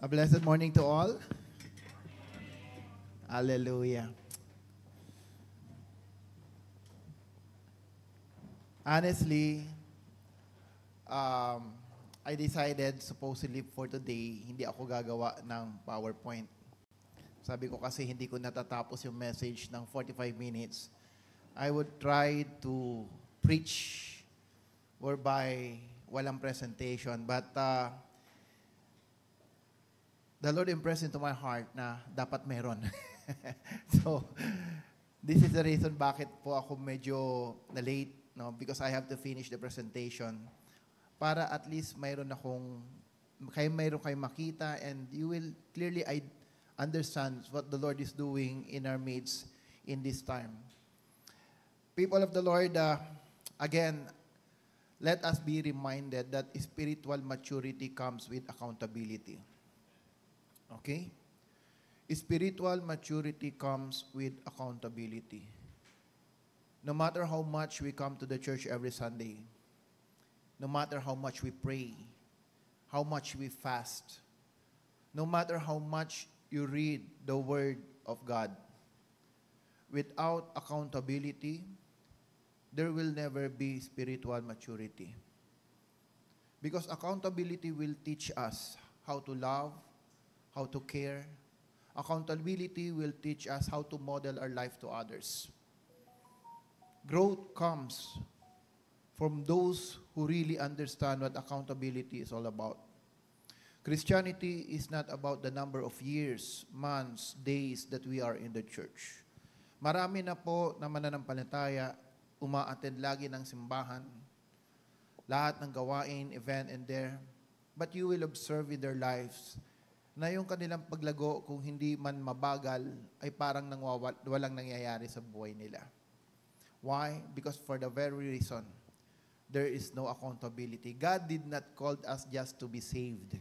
A blessed morning to all. Hallelujah. Honestly, I decided supposedly for today, hindi ako gagawa ng PowerPoint. Sabi ko kasi hindi ko natatapos yung message ng 45 minutes. I would try to preach whereby walang presentation. But the Lord impressed into my heart na dapat meron. So, this is the reason bakit po ako medyo na-late, no? Because I have to finish the presentation para at least mayroon kayong makita and you will clearly understand what the Lord is doing in our midst in this time. People of the Lord, again, let us be reminded that spiritual maturity comes with accountability. Okay? Spiritual maturity comes with accountability. No matter how much we come to the church every Sunday, no matter how much we pray, how much we fast, no matter how much you read the Word of God, without accountability, there will never be spiritual maturity. Because accountability will teach us how to love, how to care. Accountability will teach us how to model our life to others. Growth comes from those who really understand what accountability is all about. Christianity is not about the number of years, months, days that we are in the church. Marami na po na mananampalataya, uma-attend lagi ng simbahan, lahat ng gawain, event and there, but you will observe in their lives na yung kanilang paglago, kung hindi man mabagal, ay parang walang nangyayari sa buhay nila. Why? Because for the very reason, there is no accountability. God did not call us just to be saved.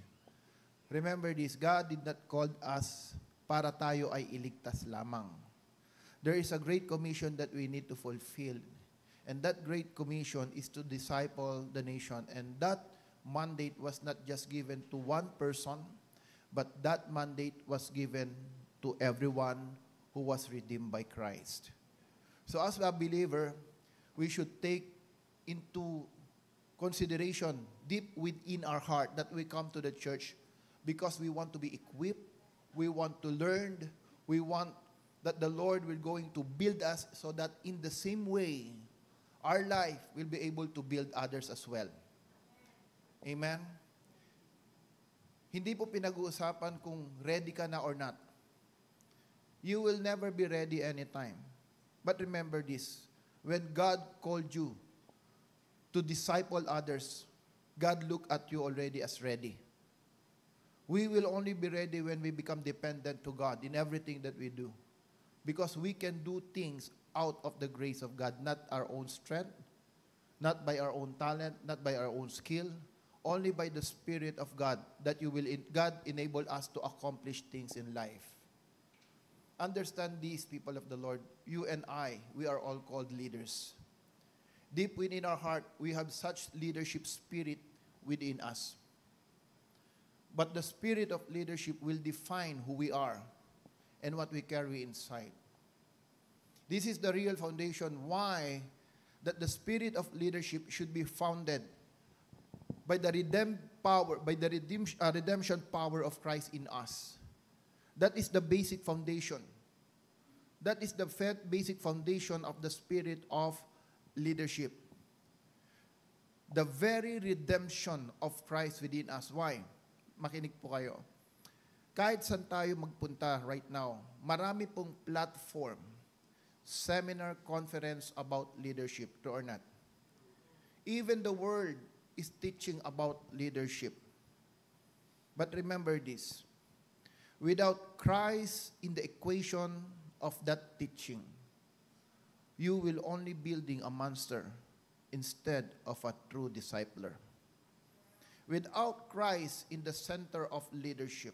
Remember this, God did not call us para tayo ay iligtas lamang. There is a great commission that we need to fulfill. And that great commission is to disciple the nation. And that mandate was not just given to one person, but that mandate was given to everyone who was redeemed by Christ. So as a believer, we should take into consideration deep within our heart that we come to the church because we want to be equipped, we want to learn, we want that the Lord will going to build us so that in the same way, our life will be able to build others as well. Amen? Hindi po pinag-uusapan kung ready ka na or not. You will never be ready anytime. But remember this, when God called you to disciple others, God looked at you already as ready. We will only be ready when we become dependent to God in everything that we do. Because we can do things out of the grace of God, not our own strength, not by our own talent, not by our own skill, only by the Spirit of God that God enable us to accomplish things in life. Understand these, people of the Lord. You and I, we are all called leaders. Deep within our heart, we have such leadership spirit within us. But the spirit of leadership will define who we are and what we carry inside. This is the real foundation why that the spirit of leadership should be founded by the redemption power of Christ in us. That is the basic foundation. That is the basic foundation of the spirit of leadership. The very redemption of Christ within us. Why? Makinig po kayo. Kahit saan tayo magpunta right now, marami pong platform, seminar, conference about leadership, true or not? Even the world is teaching about leadership. But remember this, without Christ in the equation of that teaching, you will only building a monster instead of a true discipler. Without Christ in the center of leadership,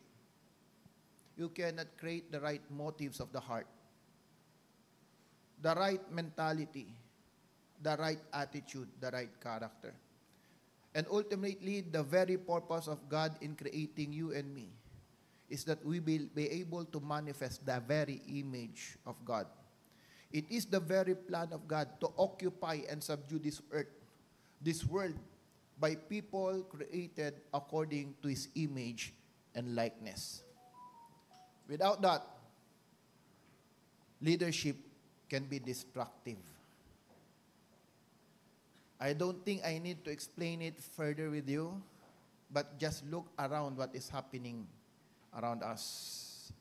you cannot create the right motives of the heart, the right mentality, the right attitude, the right character. And ultimately, the very purpose of God in creating you and me is that we will be able to manifest the very image of God. It is the very plan of God to occupy and subdue this earth, this world, by people created according to His image and likeness. Without that, leadership can be destructive. I don't think I need to explain it further with you, but just look around what is happening around us.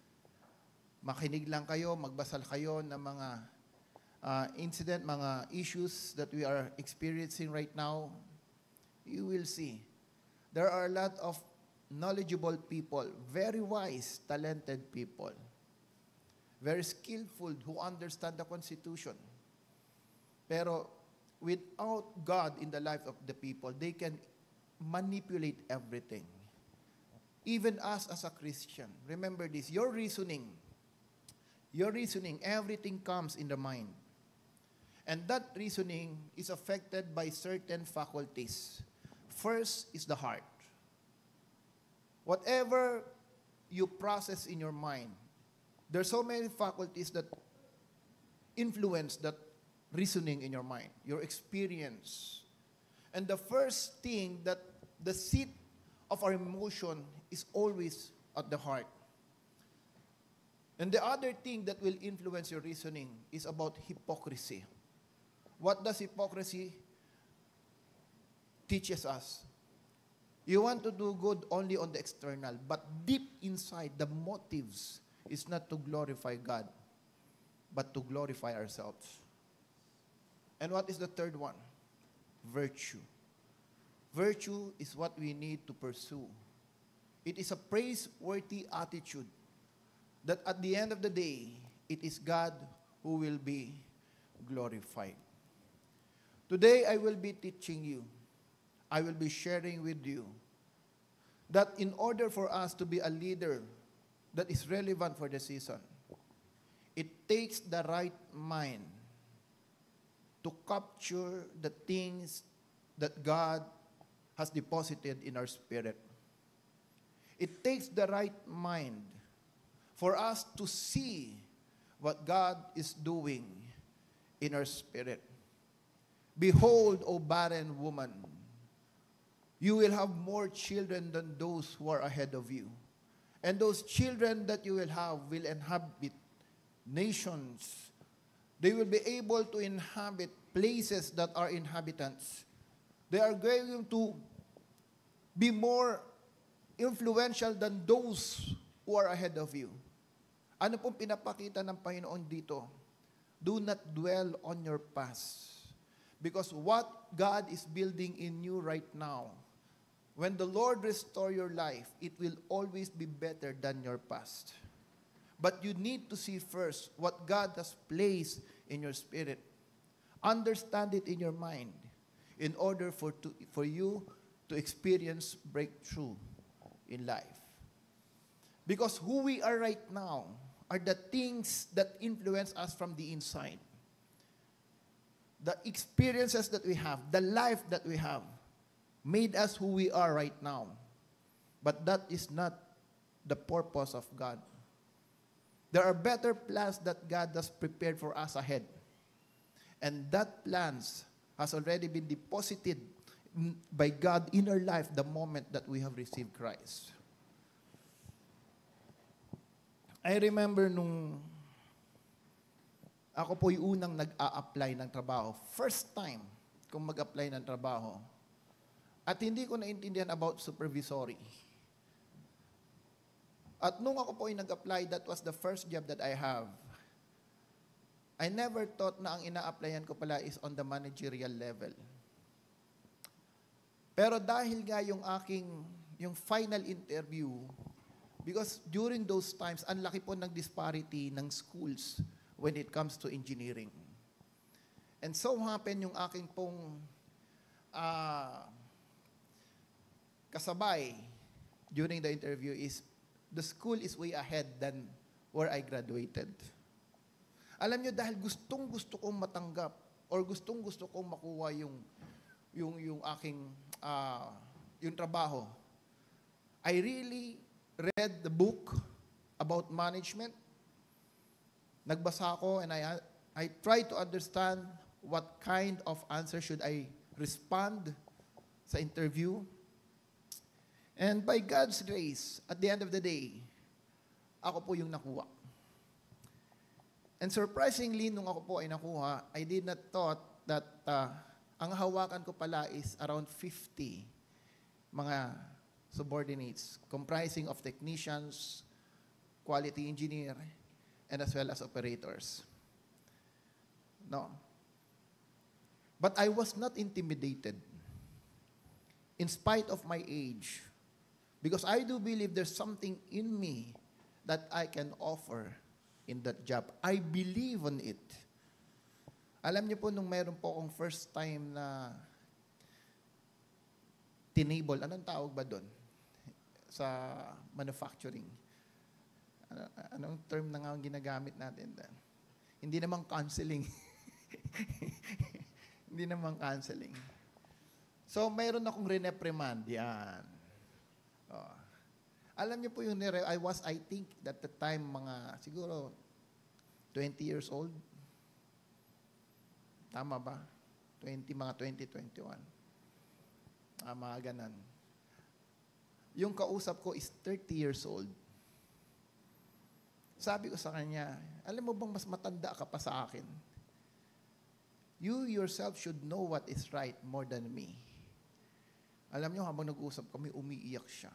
Makinig lang kayo, magbasal kayo ng mga incident, mga issues that we are experiencing right now. You will see. There are a lot of knowledgeable people, very wise, talented people, very skillful who understand the Constitution. Pero without God in the life of the people, they can manipulate everything. Even us as a Christian, remember this, your reasoning, everything comes in the mind. And that reasoning is affected by certain faculties. First is the heart. Whatever you process in your mind, there are so many faculties that influence that reasoning in your mind, your experience. And the first thing that the seat of our emotion is always at the heart. And the other thing that will influence your reasoning is about hypocrisy. What does hypocrisy teaches us? You want to do good only on the external, but deep inside, the motives is not to glorify God, but to glorify ourselves. And what is the third one? Virtue. Virtue is what we need to pursue. It is a praiseworthy attitude that at the end of the day, it is God who will be glorified. Today, I will be teaching you, I will be sharing with you that in order for us to be a leader that is relevant for the season, it takes the right mind to capture the things that God has deposited in our spirit. It takes the right mind for us to see what God is doing in our spirit. Behold, O barren woman, you will have more children than those who are ahead of you. And those children that you will have will inhabit nations. They will be able to inhabit places that are inhabitants. They are going to be more influential than those who are ahead of you. Ano pong pinapakita ng Panginoon dito? Do not dwell on your past. Because what God is building in you right now, when the Lord restore your life, it will always be better than your past. But you need to see first what God has placed in your spirit. Understand it in your mind in order for you to experience breakthrough in life. Because who we are right now are the things that influence us from the inside. The experiences that we have, the life that we have, made us who we are right now. But that is not the purpose of God. There are better plans that God has prepared for us ahead. And that plans has already been deposited by God in our life the moment that we have received Christ. I remember nung ako po yung unang nag-a-apply ng trabaho. First time kung mag-apply ng trabaho. At hindi ko naintindihan about supervisory. At nung ako po yung nag-apply, that was the first job that I have. I never thought na ang ina-applyan ko pala is on the managerial level. Pero dahil nga yung final interview, because during those times, ang laki po ng disparity ng schools when it comes to engineering. And so happen yung aking pong kasabay during the interview is the school is way ahead than where I graduated. Alam nyo, dahil gustong-gusto kong matanggap or gustong-gusto kong makuha yung aking yung trabaho, I really read the book about management. Nagbasa ako and I tried to understand what kind of answer should I respond sa interview. And by God's grace, at the end of the day, ako po yung nakuha. And surprisingly, nung ako po ay nakuha, I did not thought that ang hawakan ko pala is around 50 mga subordinates, comprising of technicians, quality engineer, and as well as operators. No. But I was not intimidated in spite of my age, because I do believe there's something in me that I can offer in that job. I believe on it. Alam niyo po, nung meron po akong first time na tinable, anong tawag ba doon? Sa manufacturing. Anong term na nga ang ginagamit natin doon? Hindi naman counseling. Hindi naman counseling. So, mayroon akong reprimand. Yan. Oh. Alam niyo po yung I think, that the time, mga, siguro, 20 years old. Tama ba? Mga 20, 21. Mga ganan. Yung kausap ko is 30 years old. Sabi ko sa kanya, alam mo bang mas matanda ka pa sa akin? You yourself should know what is right more than me. Alam niyo, habang nag-uusap kami, umiiyak siya.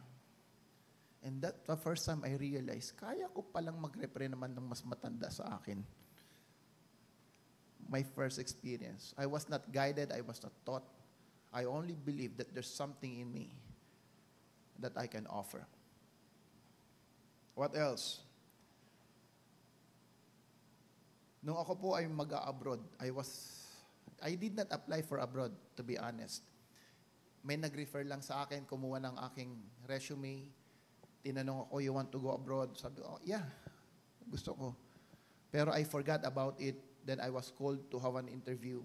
And that the first time I realized, kaya ko palang mag-repre naman ng mas matanda sa akin. My first experience. I was not guided, I was not taught. I only believe that there's something in me that I can offer. What else? Nung ako po ay mag-abroad, I did not apply for abroad, to be honest. May nag-refer lang sa akin, kumuha ng aking resume. Tinanong ako, you want to go abroad? Sabi ko, yeah, gusto ko. Pero I forgot about it. Then I was called to have an interview.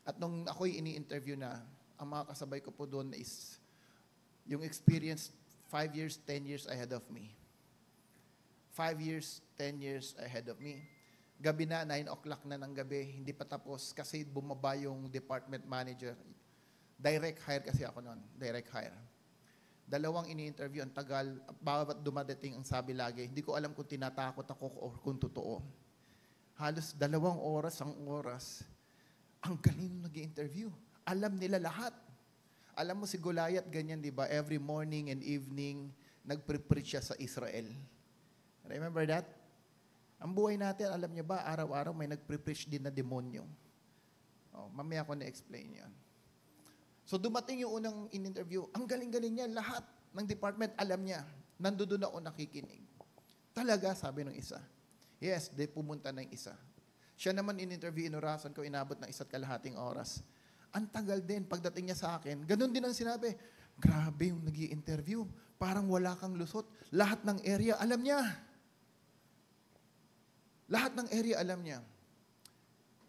At nung ako'y ini-interview na, ang mga kasabay ko po doon is yung experience 5 years, 10 years ahead of me. 5 years, 10 years ahead of me. Gabi na, 9 o'clock na ng gabi, hindi pa tapos kasi bumaba yung department manager. Direct hire kasi ako noon, direct hire. Dalawang ini-interview, ang tagal, bawat dumadating ang sabi lagi, hindi ko alam kung tinatakot ako o kung totoo. Halos 2 oras, ang oras. Ang galing nag-i-interview. Alam nila lahat. Alam mo si Goliath, ganyan, di ba? Every morning and evening, nagpre-preach siya sa Israel. Remember that? Ang buhay natin, alam niyo ba, araw-araw may nagpre-preach din na demonyo. Oh, mamaya ko na-explain yan. So dumating yung unang in-interview, ang galing-galing niya, lahat ng department alam niya. Nandoon ako nakikinig. Talaga, sabi ng isa. Yes, di pumunta ng isa. Siya naman in-interview, inurasan ko, inabot ng 1.5 oras. Ang tagal din, pagdating niya sa akin, ganun din ang sinabi, grabe yung nag-i-interview, parang wala kang lusot. Lahat ng area, alam niya. Lahat ng area, alam niya.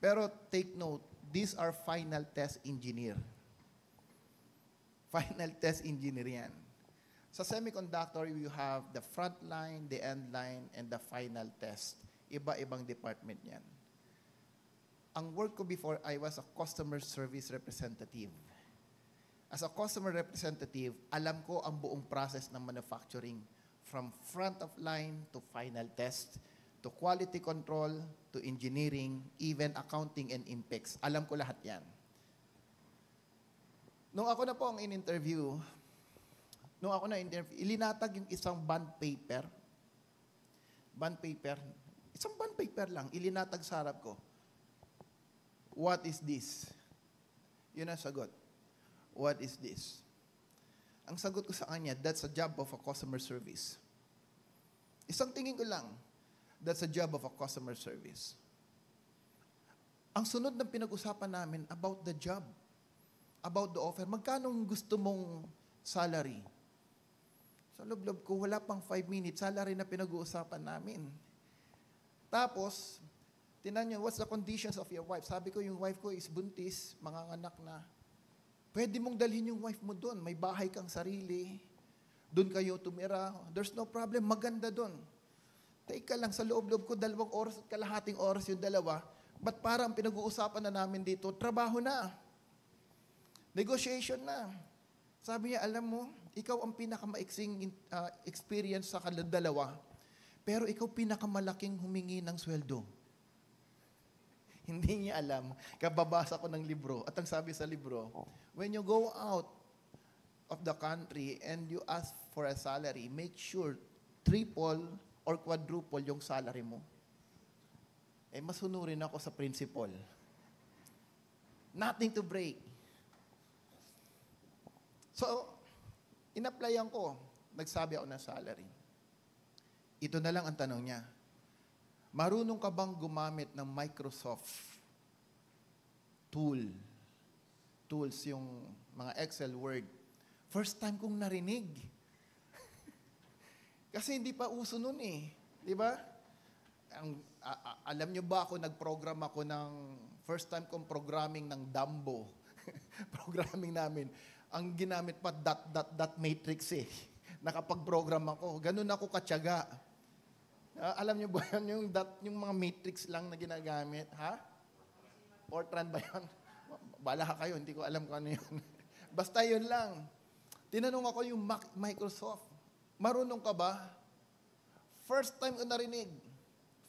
Pero take note, these are final test engineer. Final test engineer yan. Sa semiconductor, you have the front line, the end line, and the final test. Iba-ibang department yan. Ang work ko before, I was a customer service representative. As a customer representative, alam ko ang buong process ng manufacturing from front of line to final test, to quality control, to engineering, even accounting and impex. Alam ko lahat yan. Nung ako na po ang in-interview, ilinatag yung isang bond paper. Isang bond paper lang, ilinatag sa harap ko. What is this? Yun ang sagot. What is this? Ang sagot ko sa kanya, that's a job of a customer service. Isang tingin ko lang, that's a job of a customer service. Ang sunod na pinag-usapan namin about the job, about the offer. Magkano gusto mong salary? Sa loob-loob ko, wala pang 5 minutes, salary na pinag-uusapan namin. Tapos, tinan nyo, what's the conditions of your wife? Sabi ko, yung wife ko is buntis, manganganak na. Pwede mong dalhin yung wife mo doon. May bahay kang sarili. doon kayo tumira. There's no problem. Maganda doon. Teka lang, sa loob-loob ko, 2 oras at kalahating oras yung dalawa. Ba't parang pinag-uusapan na namin dito, trabaho na. Negotiation na. Sabi niya, alam mo, ikaw ang pinakamaiksing experience sa dalawa, pero ikaw pinakamalaking humingi ng sweldo. Hindi niya alam. Kababasa ko ng libro. At ang sabi sa libro, when you go out of the country and you ask for a salary, make sure triple or quadruple yung salary mo. Masunurin ako sa principle. Nothing to break. So, in-applyan ko. Nagsabi ako ng salary. Ito na lang ang tanong niya. Marunong ka bang gumamit ng Microsoft tools, yung mga Excel, Word? First time kong narinig. Kasi hindi pa uso nun eh. Di ba? Alam nyo ba ako, nag-program ako ng, first time kong programming ng Dumbo. Programming namin. Ang ginamit pa, dot matrix eh. Nakapag-program ako. Ganun ako katyaga. Alam nyo ba yan, yung mga matrix lang na ginagamit? Ha? Fortran ba yan? Bala ka kayo, hindi ko alam kung ano yun. Basta yun lang. Tinanong ako yung Microsoft. Marunong ka ba? First time ko narinig.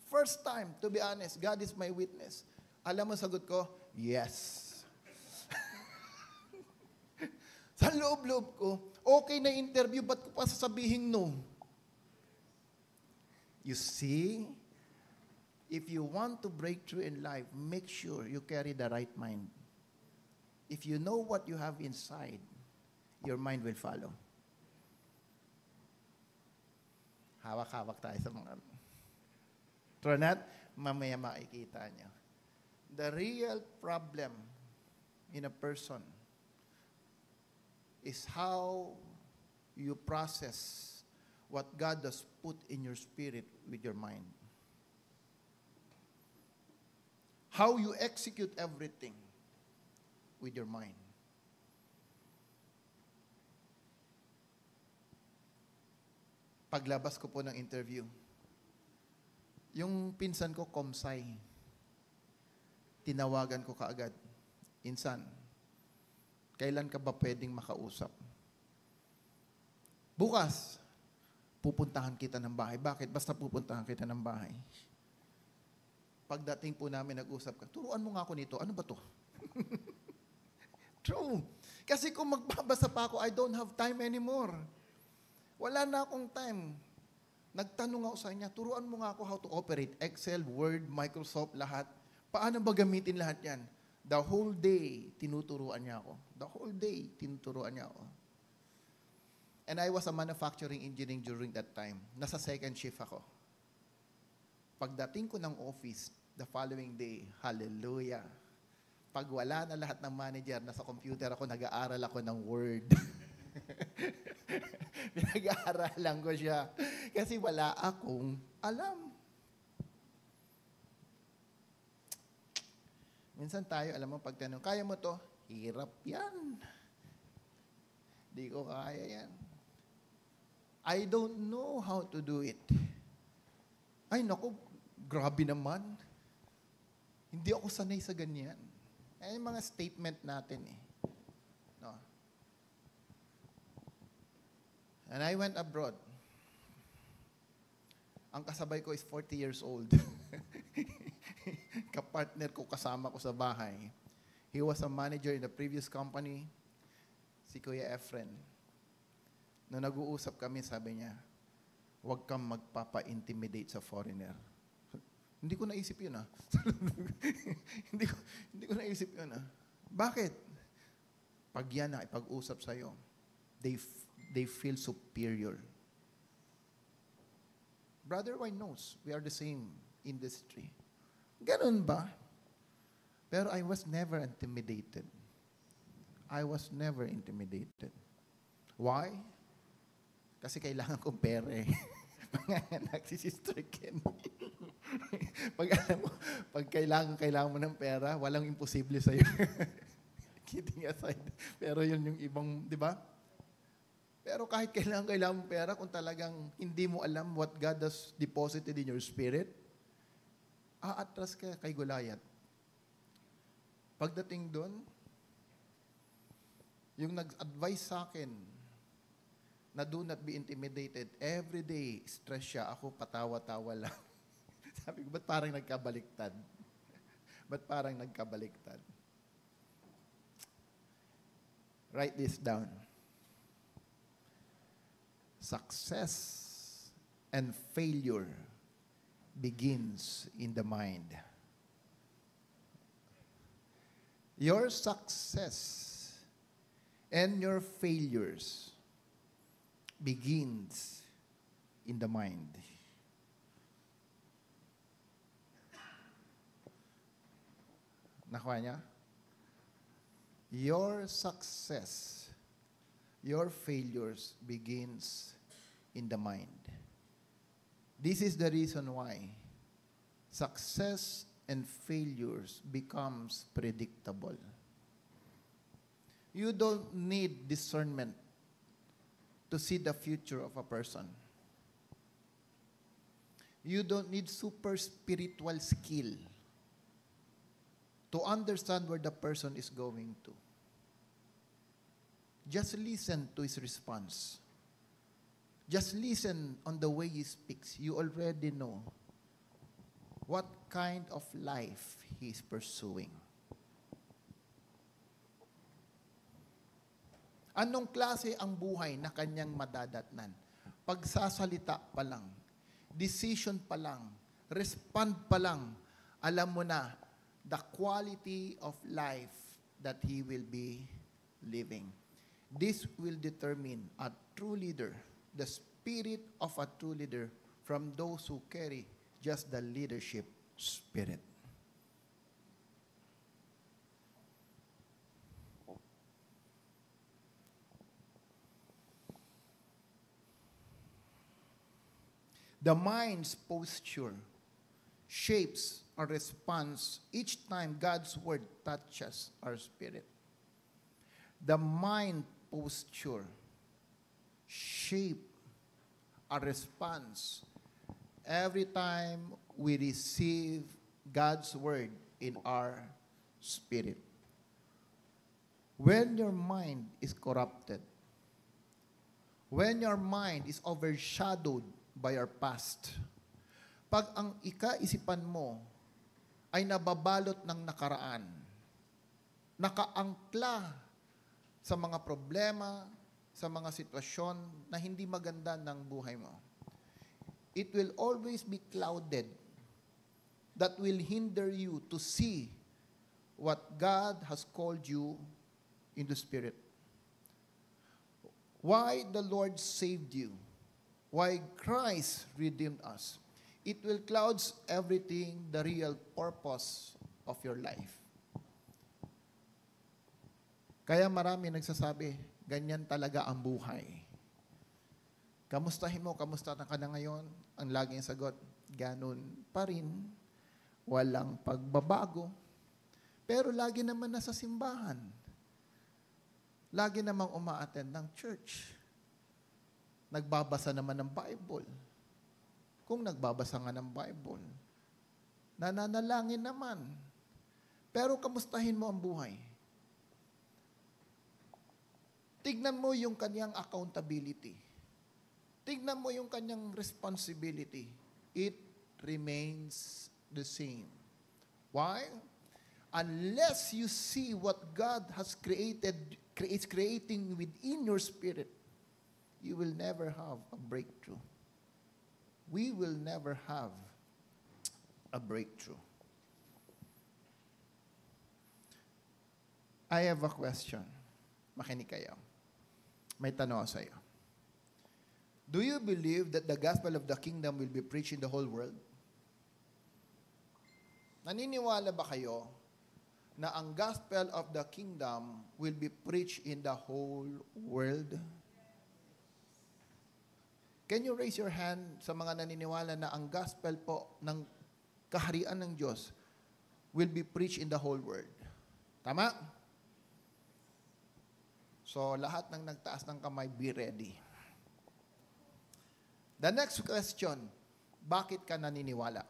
First time, to be honest. God is my witness. Alam mo, sagot ko, yes. Sa loob-loob ko, okay na interview, ba't ko pa sasabihin no? You see, if you want to break through in life, make sure you carry the right mind. If you know what you have inside, your mind will follow. Hawak-hawak tayo sa mga... True not? Mamaya makikita niyo. The real problem in a person is how you process what God has put in your spirit with your mind. How you execute everything with your mind. Paglabas ko po ng interview, yung pinsan ko, Komsay, tinawagan ko kaagad, Insan, kailan ka ba pwedeng makausap? Bukas, pupuntahan kita ng bahay. Bakit? Basta pupuntahan kita ng bahay. Pagdating po namin, nag-usap ka, turuan mo nga ako nito. Ano ba to? True. Kasi kung magbabasa pa ako, I don't have time anymore. Wala na akong time. Nagtanong ako sa kanya, turuan mo nga ako how to operate Excel, Word, Microsoft, lahat. Paano ba gamitin lahat yan? The whole day, tinuturuan niya ako. The whole day, tinuturuan niya ako. And I was a manufacturing engineer during that time. Nasa second shift ako. Pagdating ko ng office, the following day, hallelujah. Pag wala na lahat ng manager, nasa computer ako, nag-aaral ako ng Word. Pinag-aaralan ko siya. Kasi wala akong alam. Minsan tayo, alam mo, pagtanong, kaya mo to? Hirap yan. Di ko kaya yan. I don't know how to do it. Ay, naku, grabe naman. Hindi ako sanay sa ganyan. Ay, mga statement natin eh. No. And I went abroad. Ang kasabay ko is 40 years old. Kapartner ko, kasama ko sa bahay. He was a manager in the previous company, si Kuya Efren. Nung nag-uusap kami, sabi niya, huwag kang magpapa-intimidate sa foreigner. Hindi ko naisip yun, ah. hindi ko naisip yun, ah. Bakit? Pag yan na ipag-usap sa'yo, they feel superior. Brother Wine knows, we are the same industry. Ganun ba? Pero I was never intimidated. I was never intimidated. Why? Kasi kailangan kong pera eh. Panganganak si Sister Ken. Pag alam mo, pag kailangan mo ng pera, walang imposible sa'yo. Kidding aside. Pero yun yung ibang, di ba? Pero kahit kailangan mo pera, kung talagang hindi mo alam what God has deposited in your spirit, aatras ka kay Goliath. Pagdating doon, yung nag-advise sa akin na do not be intimidated, every day, stress siya, ako patawa-tawa lang. Sabi ko, ba't parang nagkabaliktad? Ba't parang nagkabaliktad? Write this down. Success and failure begins in the mind. Your success and your failures begins in the mind. Nakuha niya? Your success, your failures begins in the mind. This is the reason why success and failures becomes predictable. You don't need discernment to see the future of a person. You don't need super spiritual skill to understand where the person is going to. Just listen to his response. Just listen on the way he speaks. You already know what kind of life he is pursuing. Anong klase ang buhay na kanyang madadatnan? Pagsasalita pa lang, decision pa lang, respond pa lang, alam mo na the quality of life that he will be living. This will determine a true leader, the spirit of a true leader from those who carry just the leadership spirit. The mind's posture shapes our response each time God's word touches our spirit. The mind posture shape our response every time we receive God's word in our spirit. When your mind is corrupted, when your mind is overshadowed by your past, pag ang ikaisipan mo ay nababalot ng nakaraan, nakaangkla sa mga problema, sa mga sitwasyon na hindi maganda ng buhay mo, it will always be clouded. That will hinder you to see what God has called you in the Spirit. Why the Lord saved you, why Christ redeemed us. It will clouds everything, the real purpose of your life. Kaya marami nagsasabi, ganyan talaga ang buhay. Kamustahin mo, kamusta na ka na ngayon? Ang laging sagot, ganun pa rin. Walang pagbabago. Pero lagi naman nasa simbahan. Lagi namang uma-attend ng church. Nagbabasa naman ng Bible. Kung nagbabasa nga ng Bible, nananalangin naman. Pero kamustahin mo ang buhay? Tignan mo yung kanyang accountability. Tignan mo yung kanyang responsibility. It remains the same. Why? Unless you see what God has is creating within your spirit, you will never have a breakthrough. We will never have a breakthrough. I have a question. Makinig kayo. May tanong ako sa iyo. Do you believe that the gospel of the kingdom will be preached in the whole world? Naniniwala ba kayo na ang gospel of the kingdom will be preached in the whole world? Can you raise your hand sa mga naniniwala na ang gospel po ng kaharian ng Diyos will be preached in the whole world? Tama? So, lahat ng nagtaas ng kamay, be ready. The next question, bakit ka naniniwala?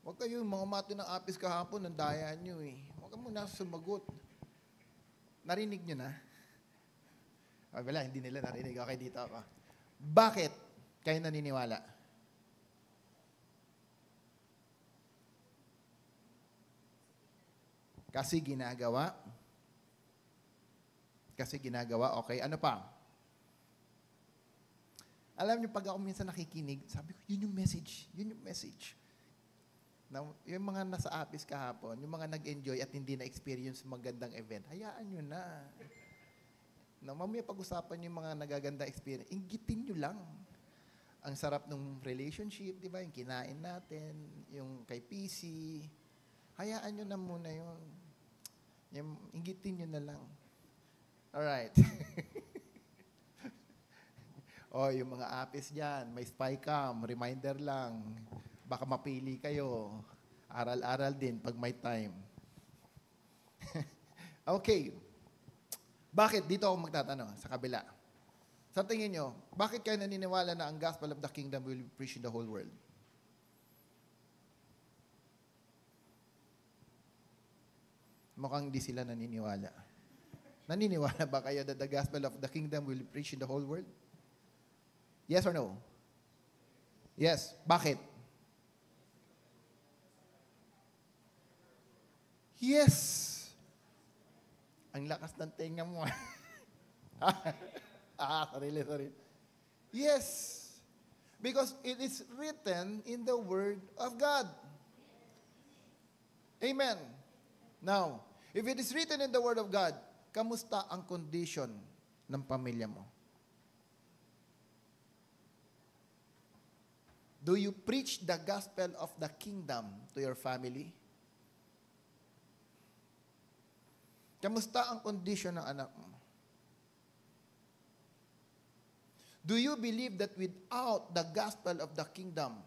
Huwag kayo mga umati ng apis kahapon, nandayaan nyo eh. Huwag ka muna sumagot. Narinig nyo na? Wala, hindi nila narinig. Okay, dito ako. Bakit kayo naniniwala? Kasi ginagawa. Kasi ginagawa, okay. Ano pa? Alam niyo, pag ako minsan nakikinig, sabi ko, yun yung message. Yun yung message. Now, yung mga nasa apis kahapon, yung mga nag-enjoy at hindi na-experience magandang event, hayaan nyo na. Now, mamaya pag-usapan yung mga nagagandang experience, inggitin nyo lang. Ang sarap ng relationship, di ba? Yung kinain natin, yung kay PC. Hayaan nyo na muna yun. Yung, inggitin nyo na lang. Alright. O, yung mga apis dyan, may spy cam, reminder lang. Baka mapili kayo. Aral-aral din pag may time. Okay. Bakit? Dito ako magtatanong sa kabila. Sa tingin nyo, bakit kayo naniniwala na ang gospel of the kingdom will be preached in the whole world? Mukhang hindi sila naniniwala. Naniniwala ba kayo that the gospel of the kingdom will be preached in the whole world? Yes or no? Yes. Bakit? Yes. Ang lakas ng tenga mo. Sorry. Yes. Because it is written in the Word of God. Amen. Now, if it is written in the Word of God, kamusta ang condition ng pamilya mo? Do you preach the gospel of the kingdom to your family? Kamusta ang condition ng anak mo? Do you believe that without the gospel of the kingdom,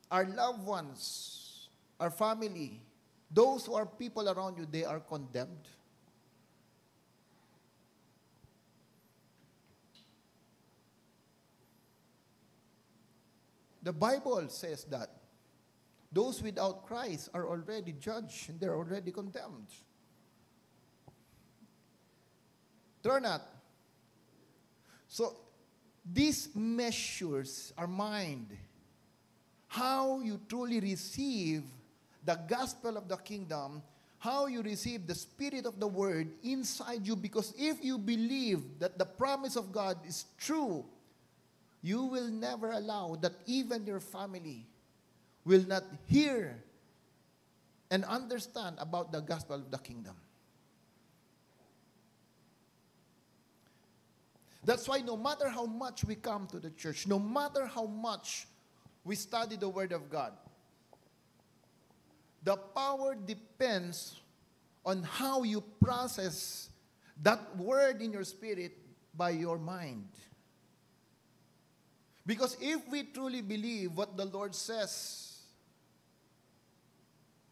our loved ones, our family, those who are people around you, they are condemned? The Bible says that those without Christ are already judged and they're already condemned. True or not? So, these measures our mind. How you truly receive the gospel of the kingdom, how you receive the spirit of the word inside you, because if you believe that the promise of God is true, you will never allow that even your family will not hear and understand about the gospel of the kingdom. That's why no matter how much we come to the church, no matter how much we study the Word of God, the power depends on how you process that word in your spirit by your mind. Because if we truly believe what the Lord says,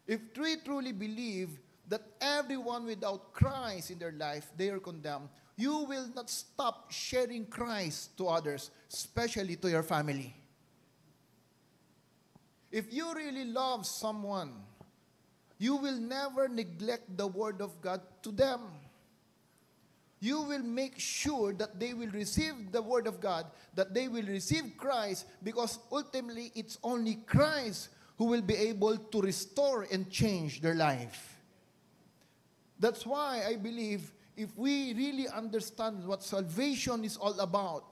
if we truly believe that everyone without Christ in their life, they are condemned, you will not stop sharing Christ to others, especially to your family. If you really love someone, you will never neglect the Word of God to them. You will make sure that they will receive the Word of God, that they will receive Christ, because ultimately it's only Christ who will be able to restore and change their life. That's why I believe if we really understand what salvation is all about,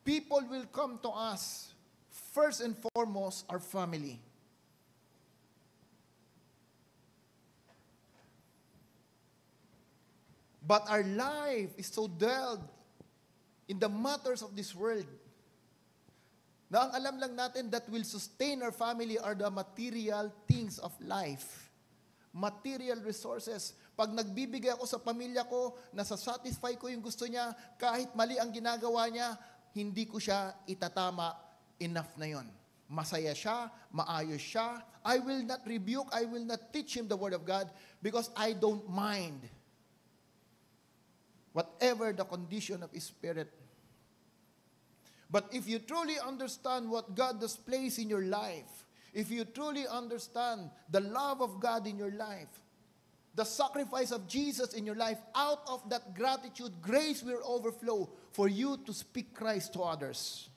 people will come to us, first and foremost, our family. But our life is so dulled in the matters of this world na ang alam lang natin that will sustain our family are the material things of life. Material resources. Pag nagbibigay ako sa pamilya ko, nasa-satisfy ko yung gusto niya, kahit mali ang ginagawa niya, hindi ko siya itatama, enough na yon. masaya siya, maayos siya. I will not rebuke, I will not teach him the Word of God because I don't mind. Whatever the condition of his spirit. But if you truly understand what God has placed in your life, if you truly understand the love of God in your life, the sacrifice of Jesus in your life, out of that gratitude, grace will overflow for you to speak Christ to others.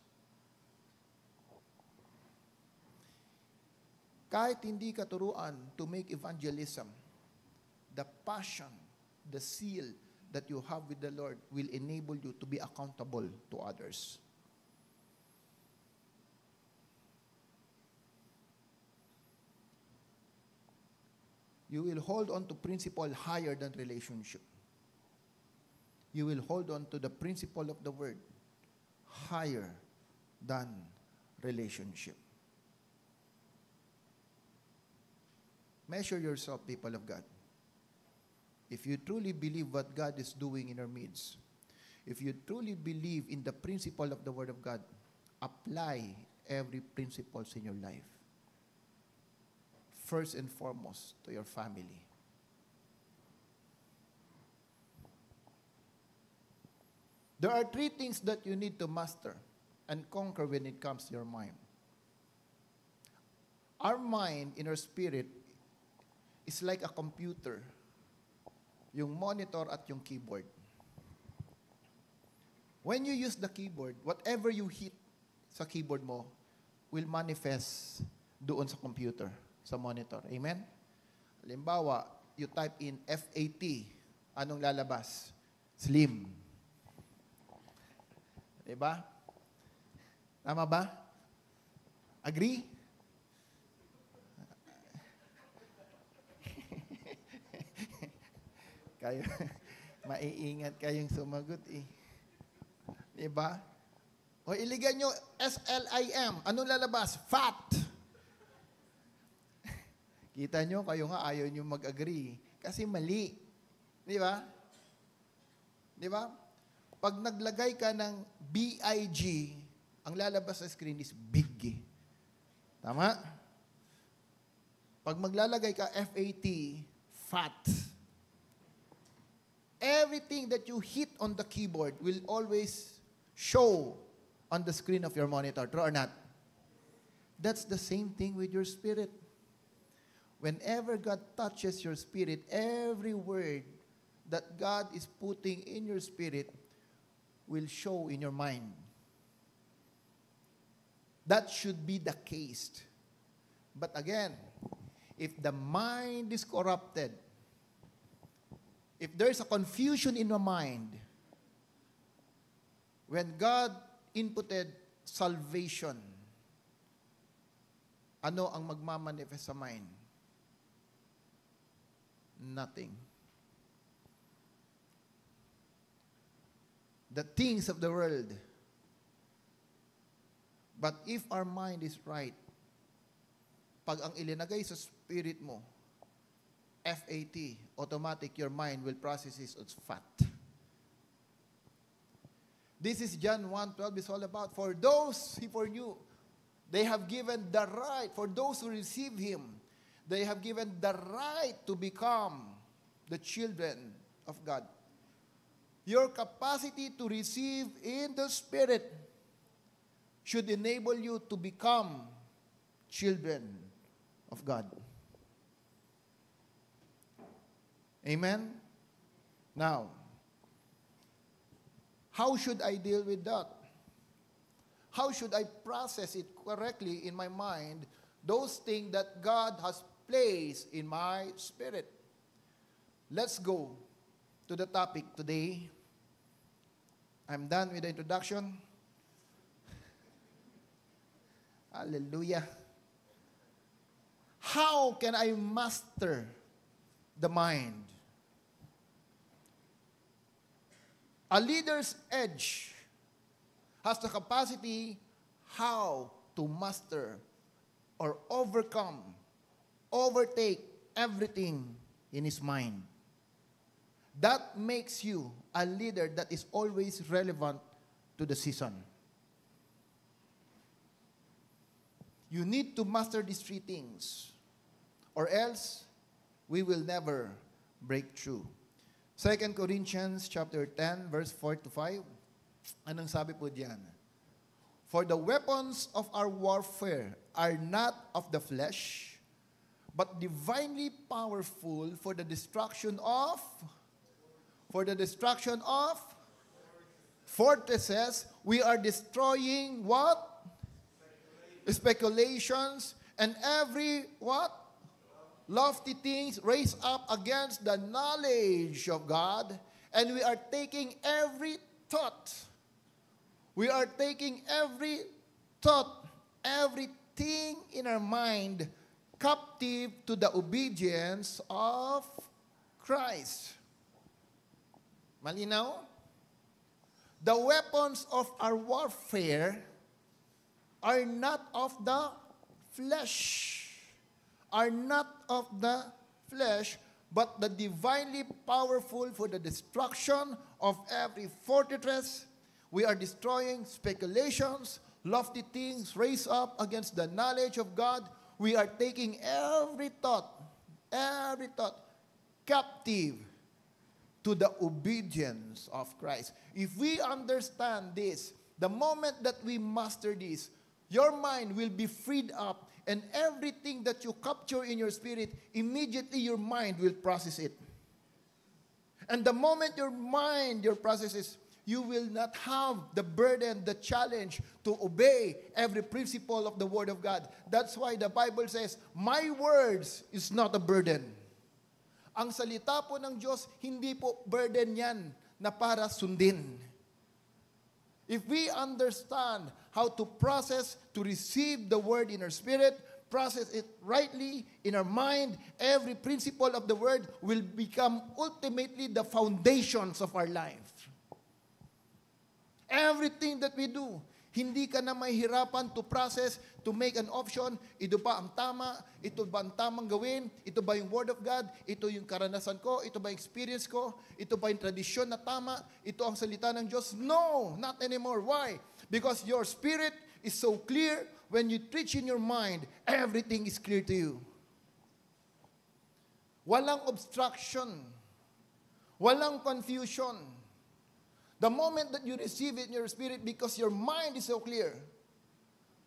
Kahit hindi ka turuan to make evangelism, the passion, the zeal that you have with the Lord will enable you to be accountable to others. You will hold on to principle higher than relationship. You will hold on to the principle of the word higher than relationship. Measure yourself, people of God. If you truly believe what God is doing in our midst, if you truly believe in the principle of the Word of God, apply every principles in your life. First and foremost, to your family. There are 3 things that you need to master and conquer when it comes to your mind. Our mind in our spirit is like a computer. Yung monitor at yung keyboard. When you use the keyboard, whatever you hit sa keyboard mo will manifest doon sa computer, sa monitor. Amen? Halimbawa, you type in FAT. Anong lalabas? Slim. Diba? Tama ba? Agree? Kayo, maiingat kayong sumagot eh. Diba? O iligan nyo, SLIM. Anong lalabas? Fat. Kita nyo, kayo nga ayaw nyo mag-agree. Kasi mali. Di ba? Di ba? Pag naglagay ka ng BIG, ang lalabas sa screen is big. Tama? Pag maglalagay ka FAT, fat. Everything that you hit on the keyboard will always show on the screen of your monitor. True or not? That's the same thing with your spirit. Whenever God touches your spirit, every word that God is putting in your spirit will show in your mind. That should be the case. But again, if the mind is corrupted, if there's a confusion in the mind, when God inputted salvation, ano ang magmamanifest sa mind? Nothing. The things of the world. But if our mind is right, pag ang ilinagay sa spirit mo, FAT, automatic, your mind will process it as fat. This is John 1:12 is all about. For those he foreknew, they have given the right, for those who receive him, they have given the right to become the children of God. Your capacity to receive in the Spirit should enable you to become children of God. Amen? Now, how should I deal with that? How should I process it correctly in my mind, those things that God has placed in my spirit? Let's go to the topic today. I'm done with the introduction. Hallelujah. How can I master the mind? A leader's edge has the capacity how to master or overcome, overtake everything in his mind. That makes you a leader that is always relevant to the season. You need to master these three things, or else we will never break through. 2 Corinthians chapter 10, verse 4 to 5. Anong sabi po diyan? For the weapons of our warfare are not of the flesh, but divinely powerful for the destruction of fortresses. We are destroying what? Speculations and every what? Lofty things raised up against the knowledge of God, and we are taking every thought. We are taking every thought, everything in our mind captive to the obedience of Christ. Malinaw? The weapons of our warfare are not of the flesh. Are not of the flesh, but the divinely powerful for the destruction of every fortress. We are destroying speculations, lofty things raised up against the knowledge of God. We are taking every thought captive to the obedience of Christ. If we understand this, the moment that we master this, your mind will be freed up, and everything that you capture in your spirit, immediately your mind will process it. And the moment your processes, you will not have the burden, the challenge to obey every principle of the Word of God. That's why the Bible says, my words is not a burden. Ang salita po ng Diyos, hindi po burden yan na para sundin. If we understand how to process, to receive the Word in our spirit, process it rightly in our mind, every principle of the Word will become ultimately the foundations of our life. Everything that we do, hindi ka na mahihirapan to process, to make an option, ito ba ang tama, ito ba ang tamang gawin, ito ba yung Word of God, ito yung karanasan ko, ito ba yung experience ko, ito ba yung tradisyon na tama, ito ang salita ng Diyos. No, not anymore. Why? Because your spirit is so clear, when you preach in your mind, everything is clear to you. Walang obstruction, walang confusion. The moment that you receive it in your spirit, because your mind is so clear,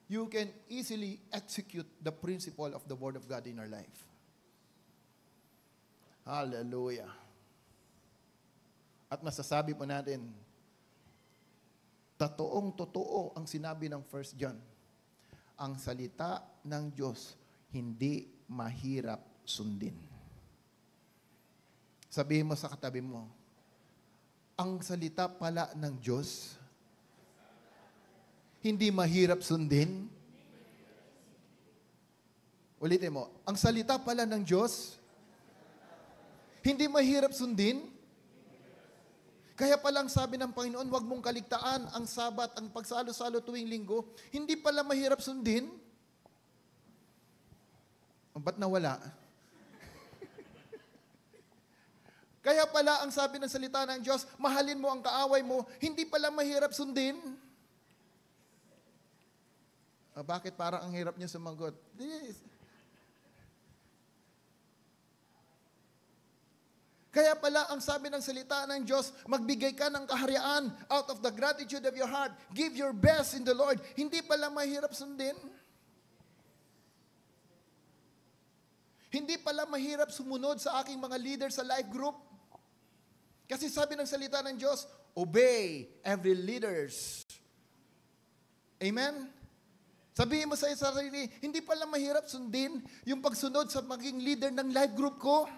you can easily execute the principle of the Word of God in our life. Hallelujah. At masasabi po natin, totoong-totoo ang sinabi ng 1 John. Ang salita ng Diyos, hindi mahirap sundin. Sabihin mo sa katabi mo, ang salita pala ng Diyos, hindi mahirap sundin. Ulitin mo, ang salita pala ng Diyos, hindi mahirap sundin. Kaya palang sabi ng Panginoon, huwag mong kaligtaan ang Sabat, ang pagsalo-salo tuwing linggo, hindi pala mahirap sundin. Ba't nawala? Kaya pala ang sabi ng salita ng Diyos, mahalin mo ang kaaway mo, hindi pala mahirap sundin. Bakit parang ang hirap niya sumagot? This. Kaya pala ang sabi ng salita ng Diyos, magbigay ka ng kaharian out of the gratitude of your heart. Give your best in the Lord. Hindi pala mahirap sundin. Hindi pala mahirap sumunod sa aking mga leader sa life group. Kasi sabi ng salita ng Diyos, obey every leaders. Amen? Sabihin mo sa sarili, hindi pala mahirap sundin yung pagsunod sa maging leader ng life group ko.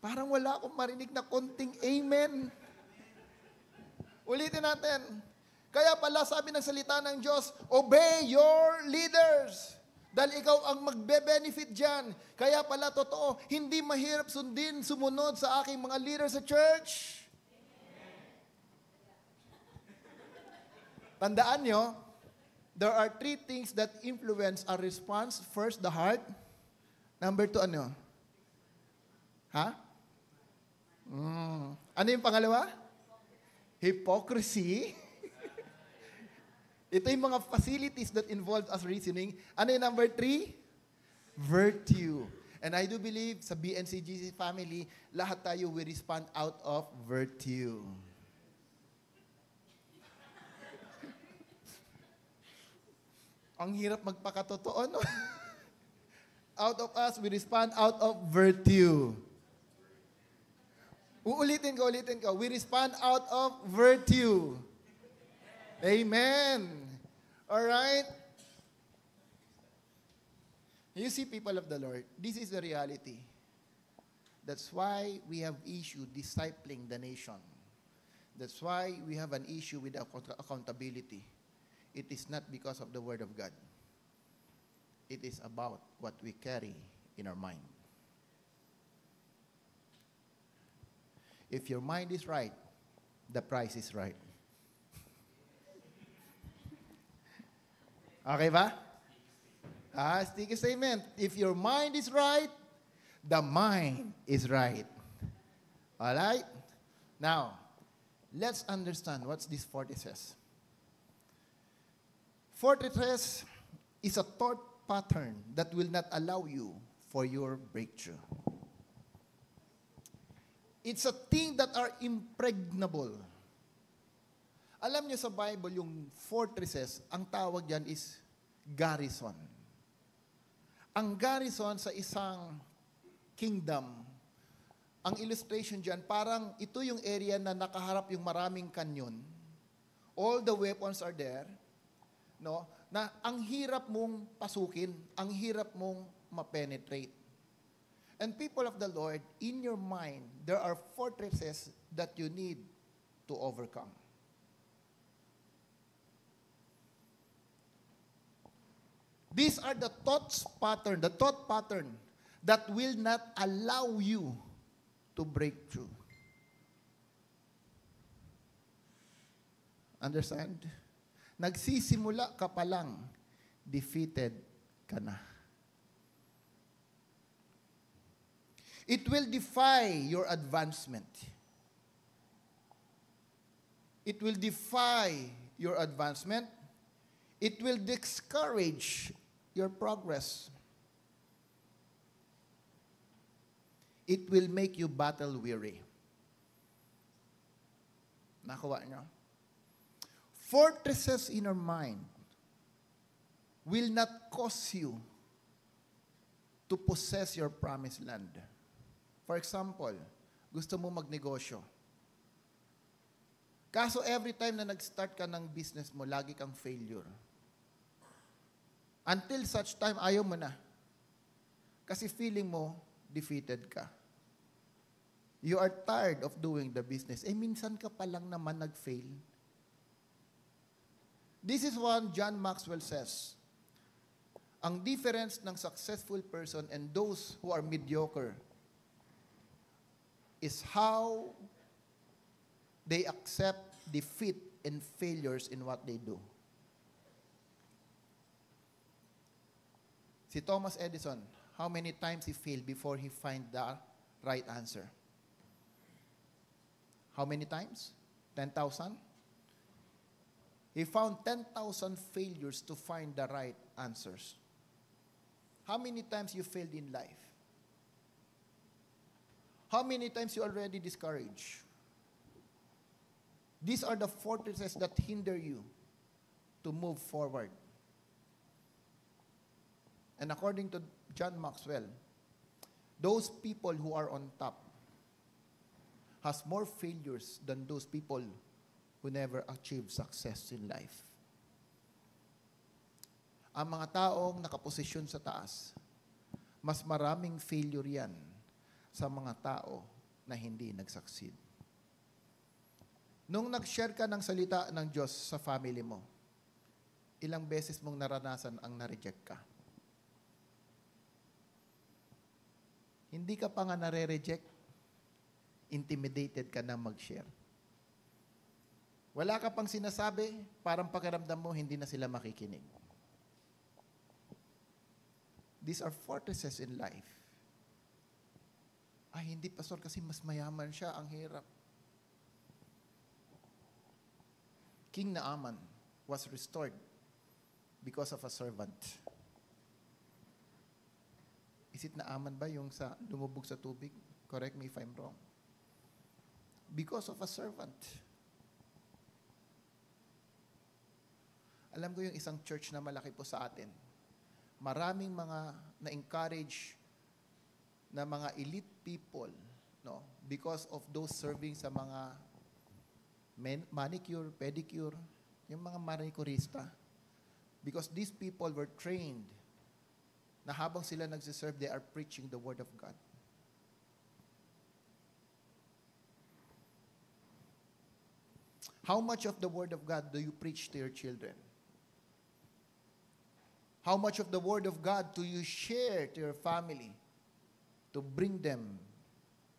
Parang wala akong marinig na konting amen. Ulitin natin. Kaya pala sabi ng salita ng Diyos, obey your leaders. Dahil ikaw ang magbe-benefit dyan. Kaya pala totoo, hindi mahirap sundin, sumunod sa aking mga leaders sa church. Tandaan nyo, there are 3 things that influence our response. First, the heart. Number 2, ano? Ha? Ano yung pangalawa? Hypocrisy. Ito yung mga facilities that involve us reasoning. Ano yung number 3? Virtue. And I do believe sa BNCGC family, lahat tayo will respond out of virtue. Ang hirap magpakatotoo, no? Out of us, we respond out of virtue. Ulitin ko. We respond out of virtue. Amen. All right? You see, people of the Lord, this is the reality. That's why we have issue discipling the nation. That's why we have an issue with accountability. It is not because of the Word of God. It is about what we carry in our mind. If your mind is right, the price is right. Okay ba? Sticky statement. If your mind is right, the mind is right. All right? Now, let's understand what this fortress. Fortress is a thought pattern that will not allow you for your breakthrough. It's a thing that are impregnable. Alam niyo sa Bible, yung fortresses, ang tawag diyan is garrison. Ang garrison sa isang kingdom, ang illustration diyan, parang ito yung area na nakaharap yung maraming kanyon. All the weapons are there. No? Na ang hirap mong pasukin, ang hirap mong ma-penetrate. And people of the Lord, in your mind, there are fortresses that you need to overcome. These are the thought pattern that will not allow you to break through. Understand? Nagsisimula ka pa lang, defeated ka na. It will defy your advancement. It will defy your advancement. It will discourage your progress. It will make you battle weary. Nakuha niyo? Fortresses in our mind will not cause you to possess your promised land. For example, gusto mo magnegosyo. Kaso every time na nag-start ka ng business mo, lagi kang failure. Until such time, ayaw mo na. Kasi feeling mo, defeated ka. You are tired of doing the business. Minsan ka pa lang naman nag-fail. This is what John Maxwell says. Ang difference ng successful person and those who are mediocre is how they accept defeat and failures in what they do. Si Thomas Edison, how many times he failed before he find the right answer? How many times? 10,000? He found 10,000 failures to find the right answers. How many times you failed in life? How many times you already discouraged? These are the fortresses that hinder you to move forward. And according to John Maxwell, those people who are on top has more failures than those people who never achieve success in life. Ang mga taong nakaposisyon sa taas, mas maraming failure yan sa mga tao na hindi nag-succeed. Nung nag-share ka ng salita ng Diyos sa family mo, ilang beses mong naranasan ang na-reject ka? Hindi ka pa nga nare-reject, intimidated ka na mag-share. Wala ka pang sinasabi, parang pakiramdam mo, hindi na sila makikinig. These are fortresses in life. Ay, hindi, pastor, kasi mas mayaman siya, ang hirap. King Naaman, was restored because of a servant. Is it Naaman ba yung sa lumubog sa tubig? Correct me if I'm wrong. Because of a servant. Alam ko yung isang church na malaki po sa atin. Maraming mga na-encourage na mga elite people, no, because of those serving sa mga manicure, pedicure, yung mga manicurista. Because these people were trained na habang sila nagsiserve, they are preaching the Word of God. How much of the Word of God do you preach to your children? How much of the Word of God do you share to your family to bring them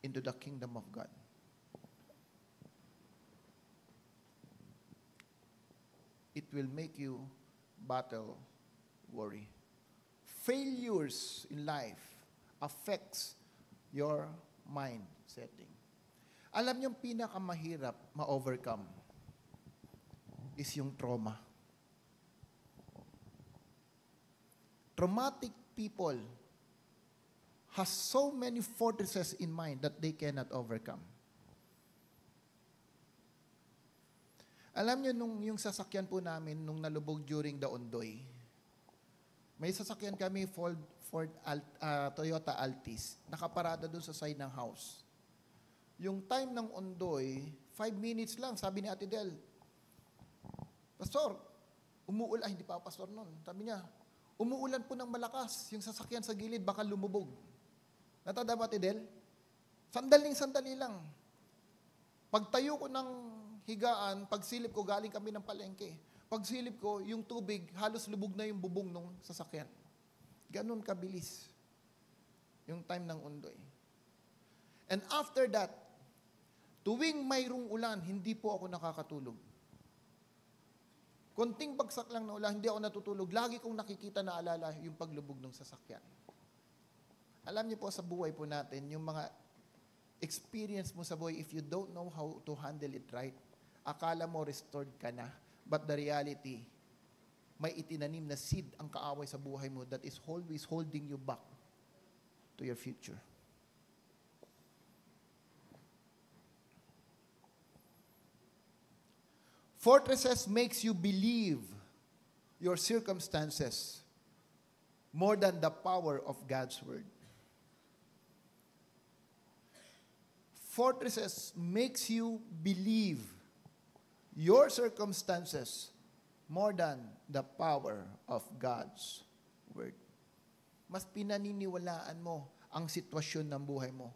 into the kingdom of God? It will make you battle worry. Failures in life affects your mind setting. Alam niyo, yung pinakamahirap ma-overcome is yung trauma. Traumatic people has so many fortresses in mind that they cannot overcome. Alam niyo, yung sasakyan po namin, nung nalubog during the Ondoy, may sasakyan kami, Toyota Altis, nakaparada doon sa side ng house. Yung time ng Ondoy, 5 minutes lang, sabi ni Ate Del, Pastor, umuulan, hindi pa pastor noon, sabi niya, umuulan po ng malakas, yung sasakyan sa gilid, baka lumubog. Natada ba, Ate Del? Sandali lang. Pagtayo ko ng higaan, pagsilip ko, galing kami ng palengke. Pagsilip ko, yung tubig, halos lubog na yung bubong ng sasakyan. Ganon kabilis yung time ng Ondoy. And after that, tuwing mayroong ulan, hindi po ako nakakatulog. Konting bagsak lang na ulan, hindi ako natutulog. Lagi kong nakikita na alala yung paglubog ng sasakyan. Alam niyo po sa buhay po natin, yung mga experience mo sa buhay, if you don't know how to handle it right, akala mo restored ka na. But the reality, may itinanim na seed ang kaaway sa buhay mo that is always holding you back to your future. Fortresses makes you believe your circumstances more than the power of God's word. Fortresses makes you believe your circumstances more than the power of God's word. Mas pinaniniwalaan mo ang sitwasyon ng buhay mo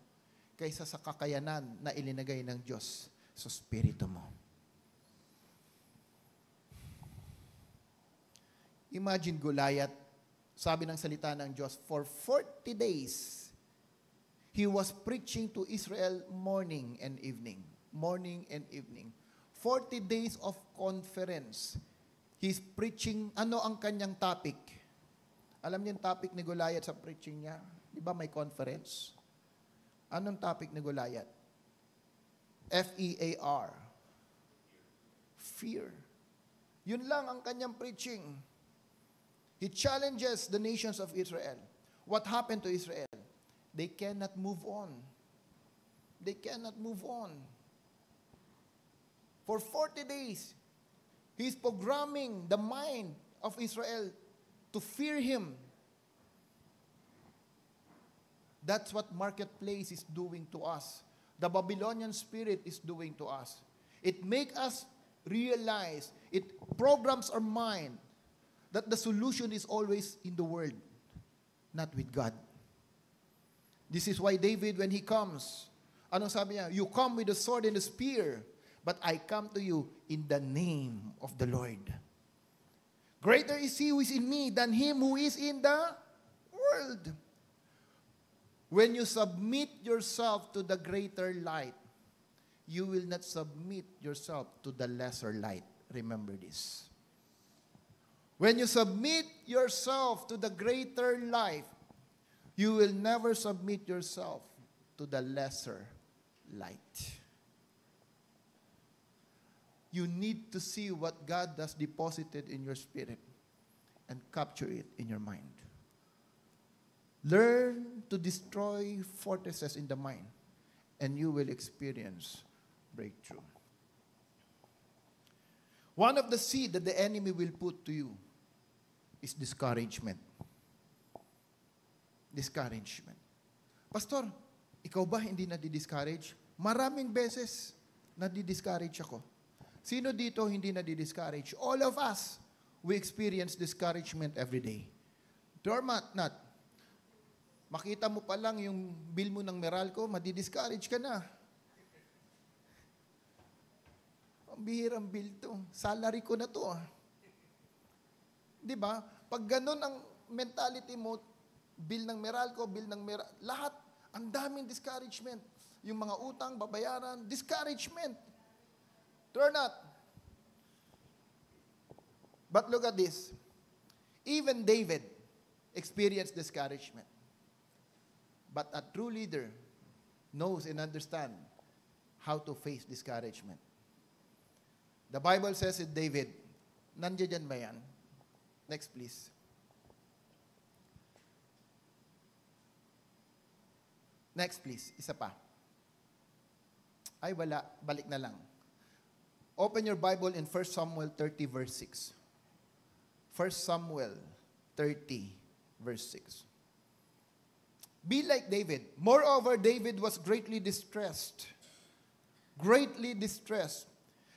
kaysa sa kakayanan na ilinagay ng Diyos sa spirito mo. Imagine Goliath, sabi ng salita ng Diyos, for 40 days, he was preaching to Israel morning and evening. Morning and evening. 40 days of conference. He's preaching, ano ang kanyang topic? Alam niyo yung topic ni Goliath sa preaching niya? Di ba may conference? Anong topic ni Goliath? F-E-A-R. Fear. Yun lang ang kanyang preaching. He challenges the nations of Israel. What happened to Israel? They cannot move on. They cannot move on. For 40 days, he's programming the mind of Israel to fear him. That's what marketplace is doing to us. The Babylonian spirit is doing to us. It makes us realize, it programs our mind that the solution is always in the world, not with God. This is why David, when he comes, anong sabi niya? You come with the sword and the spear, but I come to you in the name of the Lord. Greater is he who is in me than him who is in the world. When you submit yourself to the greater light, you will not submit yourself to the lesser light. Remember this. When you submit yourself to the greater light, you will never submit yourself to the lesser light. you need to see what God has deposited in your spirit and capture it in your mind. Learn to destroy fortresses in the mind, and you will experience breakthrough. One of the seed that the enemy will put to you is discouragement. Discouragement. Pastor, ikaw ba hindi nadi-discourage? Maraming beses nadi-discourage ako. Sino dito hindi nadi-discourage? All of us, we experience discouragement every day. Dormant, not. Makita mo pa lang yung bill mo ng Meralco, madi-discourage ka na. Ang bihirang bill to. Salary ko na to. Di ba? Pag ganun ang mentality mo, bill ng Meralco, lahat, ang daming discouragement. Yung mga utang, babayaran, discouragement. Turn out. But look at this. Even David experienced discouragement. But a true leader knows and understands how to face discouragement. The Bible says in David, nandiyan ba yan? Next please. Next please, isa pa. Ay wala, balik na lang. Open your Bible in 1 Samuel 30 verse 6. 1 Samuel 30 verse 6. Be like David. Moreover, David was greatly distressed. Greatly distressed.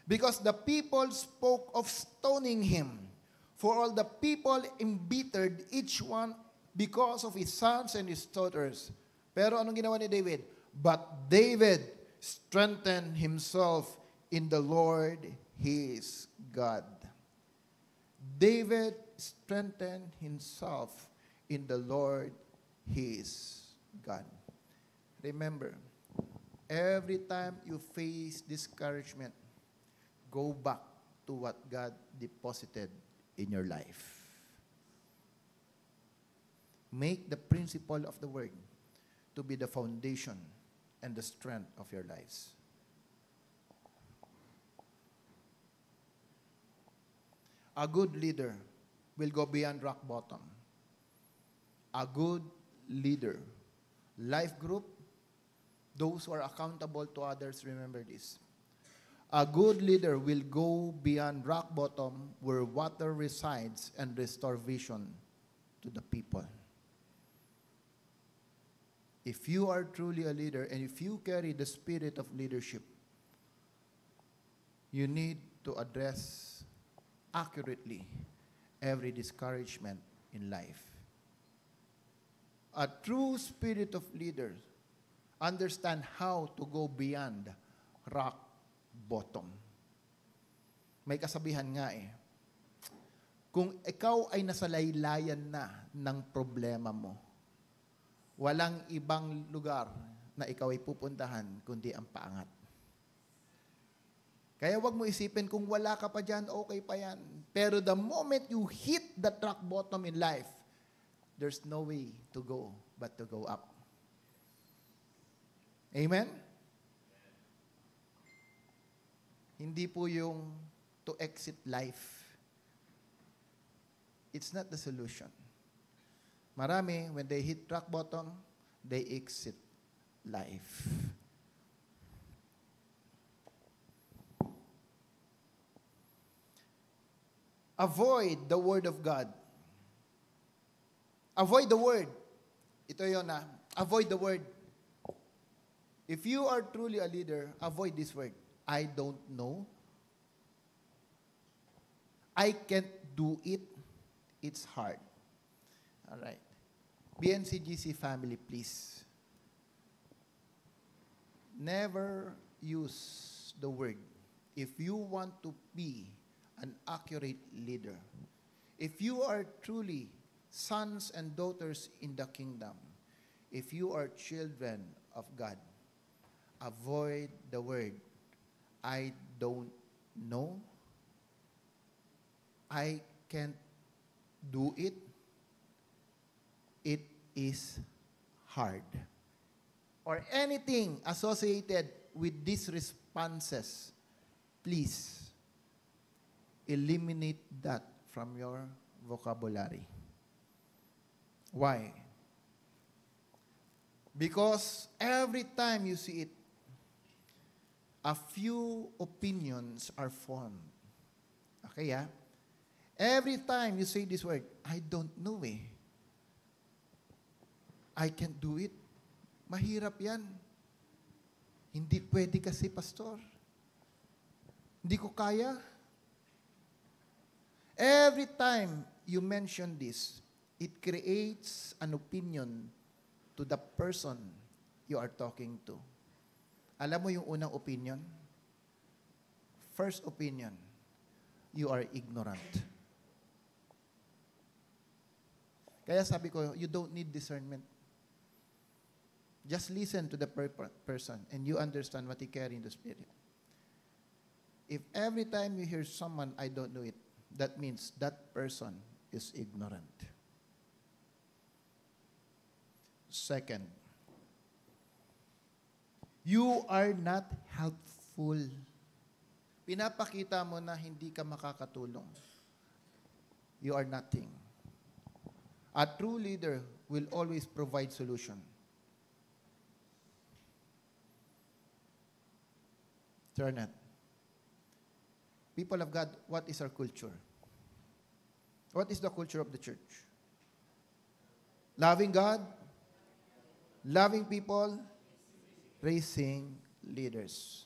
Because the people spoke of stoning him. For all the people embittered each one because of his sons and his daughters. Pero anong ginawa ni David? But David strengthened himself in the Lord his God. David strengthened himself in the Lord his God. Remember, every time you face discouragement, go back to what God deposited in your life. Make the principle of the word to be the foundation and the strength of your lives. A good leader will go beyond rock bottom. A good leader, life group, those who are accountable to others, remember this. A good leader will go beyond rock bottom where water resides and restore vision to the people. If you are truly a leader and if you carry the spirit of leadership, you need to address accurately every discouragement in life. A true spirit of leaders understand how to go beyond rock bottom. May kasabihan nga kung ikaw ay nasa laylayan na ng problema mo, walang ibang lugar na ikaw ay pupuntahan kundi ang paangat. Kaya wag mo isipin kung wala ka pa dyan, okay pa yan. Pero the moment you hit the rock bottom in life, there's no way to go but to go up. Amen? Hindi po yung to exit life. It's not the solution. Marami, when they hit rock bottom, they exit life. Avoid the word of God. Avoid the word. Ito yun avoid the word. If you are truly a leader, avoid this word. I don't know. I can't do it. It's hard. All right. BNCGC family, please. Never use the word. If you want to be an accurate leader, if you are truly sons and daughters in the kingdom, if you are children of God, avoid the word, I don't know, I can't do it, it is hard. Or anything associated with these responses, please eliminate that from your vocabulary. Why? Because every time you see it, a few opinions are formed. Okay, yeah? Every time you say this word, I don't know eh. I can't do it. Mahirap yan. Hindi pwede kasi, pastor. Hindi ko kaya. Every time you mention this, it creates an opinion to the person you are talking to. Alam mo yung unang opinion? First opinion, you are ignorant. Kaya sabi ko, you don't need discernment. Just listen to the person and you understand what he carry in the spirit. If every time you hear someone, I don't know it, that means that person is ignorant. Second, you are not helpful. Pinapakita mo na hindi ka makakatulong. You are nothing. A true leader will always provide solution. Turn it. People of God, what is our culture? What is the culture of the church? Loving God, loving people, raising leaders.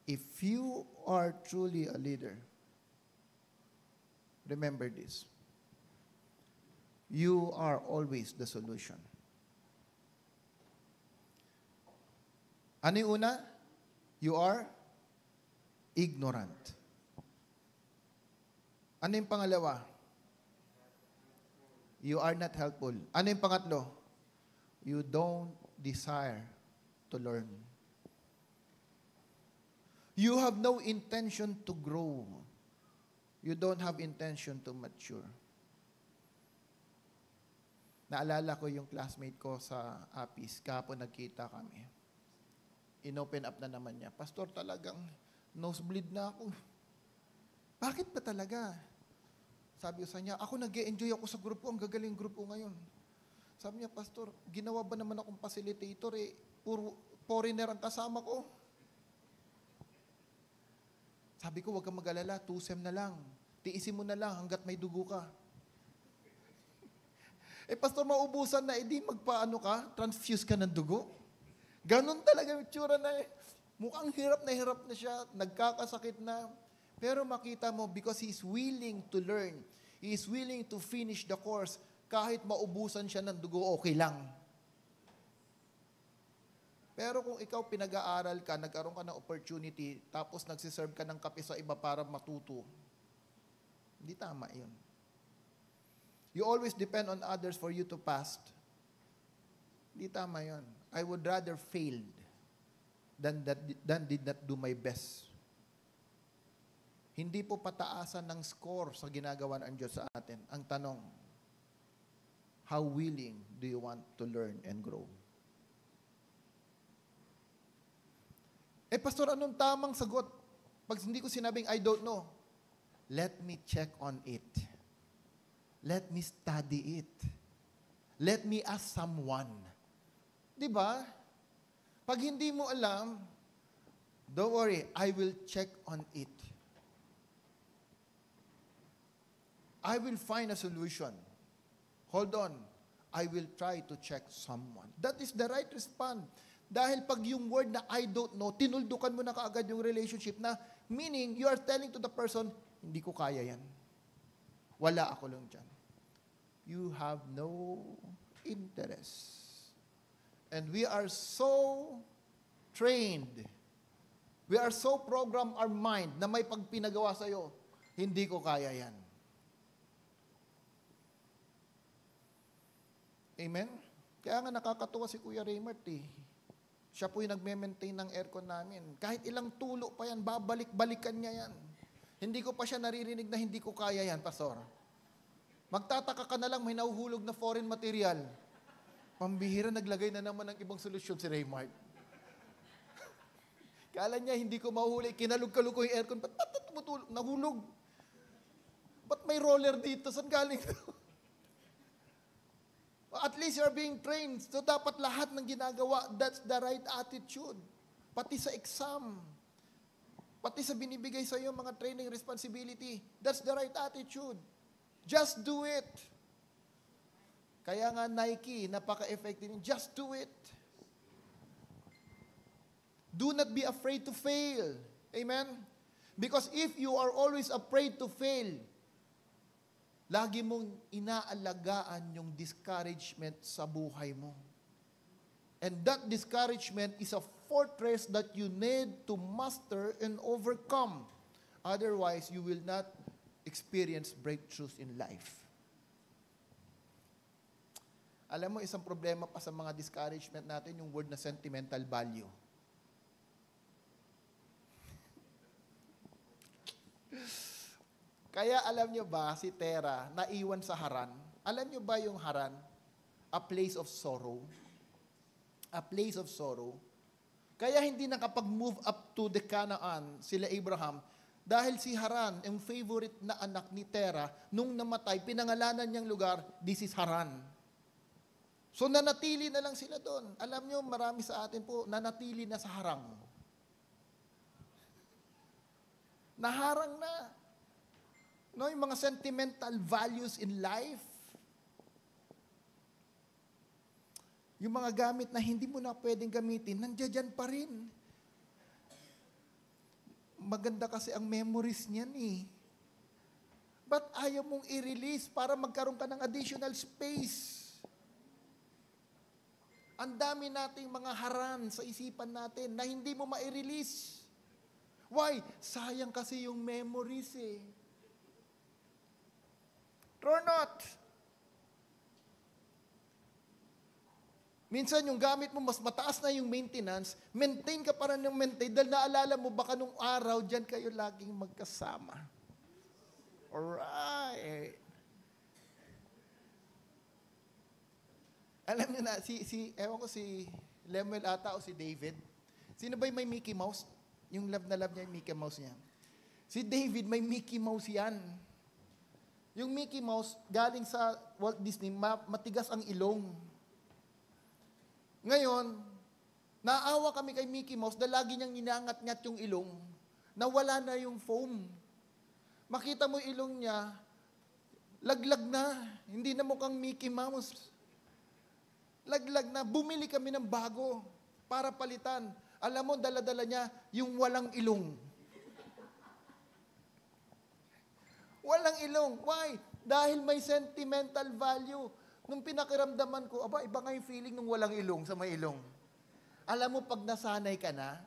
If you are truly a leader, remember this. You are always the solution. Ano yung una? You are ignorant. Ano yung pangalawa? You are not helpful. Ano yung pangatlo? You don't desire to learn. You have no intention to grow. You don't have intention to mature. Naalala ko yung classmate ko sa APIS. Kahapon nagkita kami. Inopen up na naman niya. Pastor, talagang nosebleed na ako. Bakit ba talaga? Sabi ko sa niya, ako nag-e-enjoy ako sa grupo. Ang gagaling grupo ngayon. Sabi niya, Pastor, ginawa ba naman akong facilitator eh? Puro foreigner ang kasama ko. Sabi ko, huwag kang mag-alala. 2 sem na lang. Tiisin mo na lang hanggat may dugo ka. Pastor, maubusan na. Di magpaano ka? Transfuse ka ng dugo? Ganon talaga yung tsura na eh. Mukhang hirap na siya, nagkakasakit na. Pero makita mo, because he's willing to learn, he is willing to finish the course, kahit maubusan siya ng dugo, okay lang. Pero kung ikaw pinag-aaral ka, nagkaroon ka ng opportunity, tapos nagsiserve ka ng kape sa iba para matuto, hindi tama yun. You always depend on others for you to pass. Hindi tama yun. I would rather failed than did not do my best. Hindi po pataasan ng score sa ginagawa ng Diyos sa atin. Ang tanong, how willing do you want to learn and grow? Pastor, anong tamang sagot? Pag hindi ko sinabing, I don't know, let me check on it. Let me study it. Let me ask someone. Diba? Pag hindi mo alam, don't worry, I will check on it. I will find a solution. Hold on. I will try to check someone. That is the right response. Dahil pag yung word na I don't know, tinuldukan mo na kaagad yung relationship na, meaning, you are telling to the person, hindi ko kaya yan. Wala ako lang dyan. You have no interest. And we are so trained. We are so programmed our mind na may pagpinagawa sa'yo, hindi ko kaya yan. Amen? Kaya nga nakakatuwa si Kuya Raymart eh. Siya po yung nagme-maintain ng aircon namin. Kahit ilang tulo pa yan, babalik-balikan niya yan. Hindi ko pa siya naririnig na hindi ko kaya yan, Pastor. Magtataka ka na lang, may nahuhulog na foreign material. Pambihira, naglagay na naman ng ibang solusyon si Raymart. Kala niya hindi ko mahuhuli. Kinalog-kalog ko yung aircon. Ba't tumutulog? Nahulog. Ba't may roller dito? Saan galing ito? At least you're being trained. So dapat lahat ng ginagawa, that's the right attitude. Pati sa exam. Pati sa binibigay sa iyo mga training responsibility. That's the right attitude. Just do it. Kaya nga Nike, napaka-effective. Just do it. Do not be afraid to fail. Amen? Because if you are always afraid to fail, lagi mong inaalagaan yung discouragement sa buhay mo. And that discouragement is a fortress that you need to master and overcome. Otherwise, you will not experience breakthroughs in life. Alam mo, isang problema pa sa mga discouragement natin, yung word na sentimental value. Kaya alam nyo ba, si Tera, naiwan sa Haran. Alam nyo ba yung Haran? A place of sorrow. A place of sorrow. Kaya hindi nakapag-move up to the Canaan, sila Abraham, dahil si Haran, yung favorite na anak ni Tera, nung namatay, pinangalanan niyang lugar, this is Haran. So nanatili na lang sila doon. Alam nyo, marami sa atin po, nanatili na sa harang. Naharang na. No, yung mga sentimental values in life. Yung mga gamit na hindi mo na pwedeng gamitin, nandiyan pa rin. Maganda kasi ang memories niyan eh. Ba't ayaw mong i-release para magkaroon ka ng additional space? Ang dami nating mga haran sa isipan natin na hindi mo ma-release. Why? Sayang kasi yung memories eh. True or not? Minsan yung gamit mo, mas mataas na yung maintenance, maintain ka pa rin ng maintain dahil naalala mo baka nung araw, dyan kayo laging magkasama. Alright. Alam niyo na, ewan ko si Lemuel ata o si David. Sino ba yung may Mickey Mouse? Yung love na love niya yung Mickey Mouse niya. Si David may Mickey Mouse yan. Yung Mickey Mouse, galing sa Walt Disney, matigas ang ilong. Ngayon, naawa kami kay Mickey Mouse dahil lagi niyang inangat-ngat yung ilong, nawala na yung foam. Makita mo ilong niya, laglag na, hindi na mukhang Mickey Mouse. Laglag na, bumili kami ng bago para palitan. Alam mo, dala-dala niya yung walang ilong. Walang ilong. Why? Dahil may sentimental value. Nung pinakiramdaman ko, iba nga yung feeling nung walang ilong sa may ilong. Alam mo, pag nasanay ka na,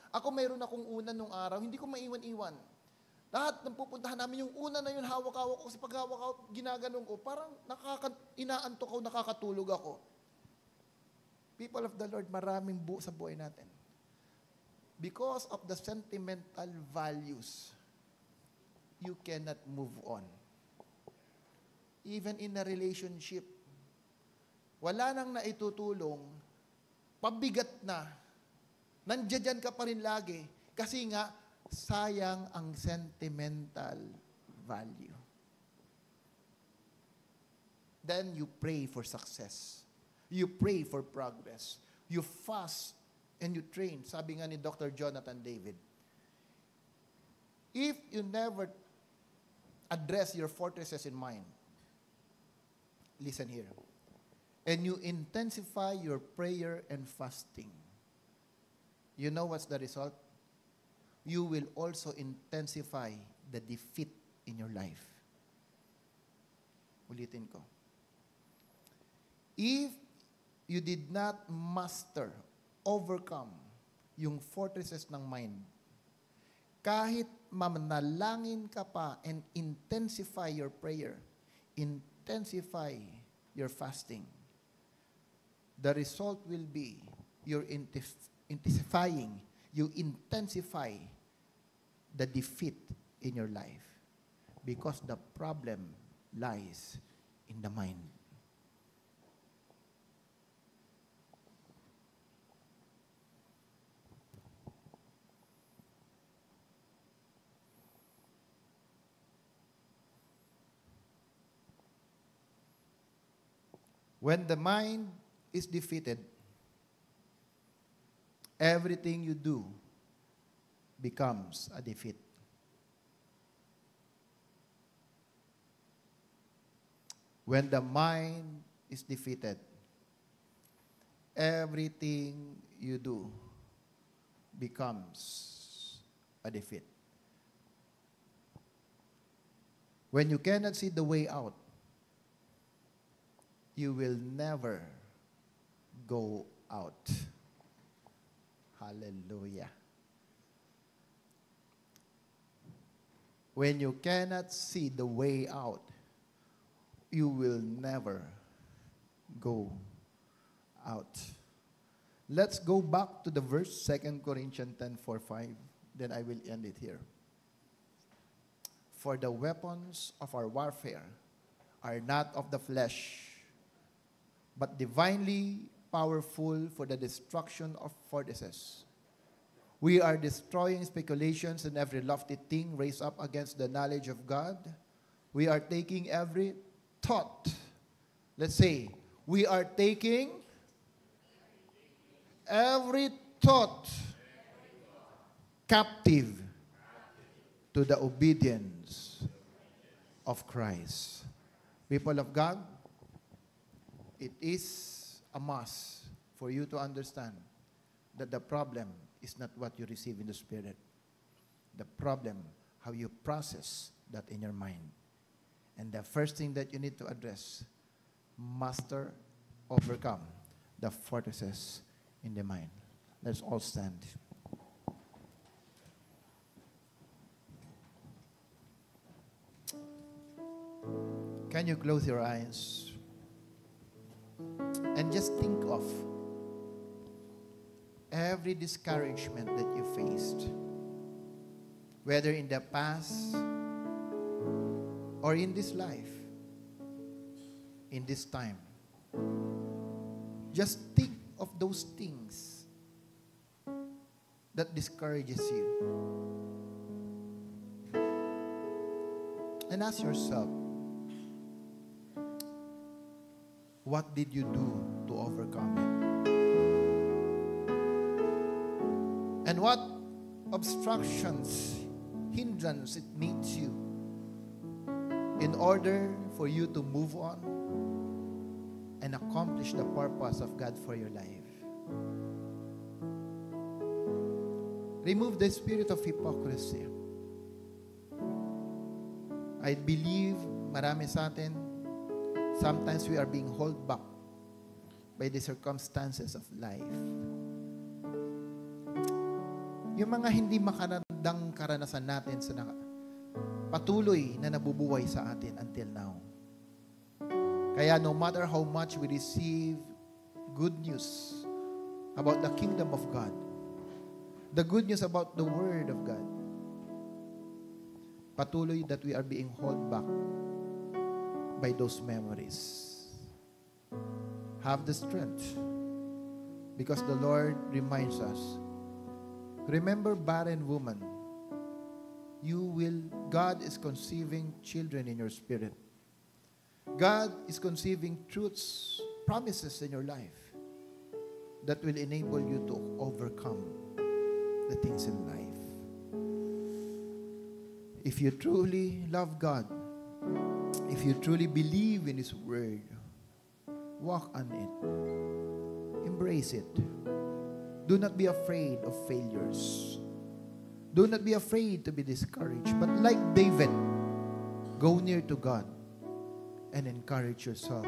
ako mayroon akong una nung araw, hindi ko maiwan-iwan. Lahat ng pupuntahan namin, yung una na yun, hawak-hawak ko. Kasi pag hawak-hawak, ginaganong ko, parang inaantok ako, nakakatulog ako. People of the Lord, maraming sa buhay natin. Because of the sentimental values, you cannot move on. Even in a relationship, wala nang naitutulong, pabigat na, nandiyan ka pa rin lagi, kasi nga, sayang ang sentimental value. Then you pray for success. You pray for progress. You fast and you train. Sabi nga ni Dr. Jonathan David, if you never address your fortresses in mind, listen here, and you intensify your prayer and fasting, you know what's the result? You will also intensify the defeat in your life. Ulitin ko. If you did not master, overcome yung fortresses ng mind, kahit manalangin ka pa and intensify your prayer, intensify your fasting, the result will be you're intensifying, you intensify the defeat in your life because the problem lies in the mind. When the mind is defeated, everything you do becomes a defeat. When the mind is defeated, everything you do becomes a defeat. When you cannot see the way out, you will never go out. Hallelujah. When you cannot see the way out, you will never go out. Let's go back to the verse, 2 Corinthians 10:4-5. Then I will end it here. For the weapons of our warfare are not of the flesh, but divinely powerful for the destruction of fortresses. We are destroying speculations and every lofty thing raised up against the knowledge of God. We are taking every thought. Let's say, we are taking every thought captive to the obedience of Christ. People of God, it is a must for you to understand that the problem is not what you receive in the Spirit. The problem, how you process that in your mind. And the first thing that you need to address, master, overcome the fortresses in the mind. Let's all stand. Can you close your eyes and just think of every discouragement that you faced, whether in the past or in this life, in this time. Just think of those things that discourages you. And ask yourself, what did you do to overcome it? And what obstructions, hindrance it meets you in order for you to move on and accomplish the purpose of God for your life. Remove the spirit of hypocrisy. I believe marami sa atin, sometimes we are being held back by the circumstances of life. Yung mga hindi makarandang karanasan natin sa patuloy na nabubuhay sa atin until now. Kaya no matter how much we receive good news about the kingdom of God, the good news about the Word of God, patuloy that we are being held back by those memories. Have the strength, because the Lord reminds us, remember barren woman, God is conceiving children in your spirit. God is conceiving truths, promises in your life that will enable you to overcome the things in life. If you truly love God, if you truly believe in His Word, walk on it. Embrace it. Do not be afraid of failures. Do not be afraid to be discouraged. But like David, go near to God and encourage yourself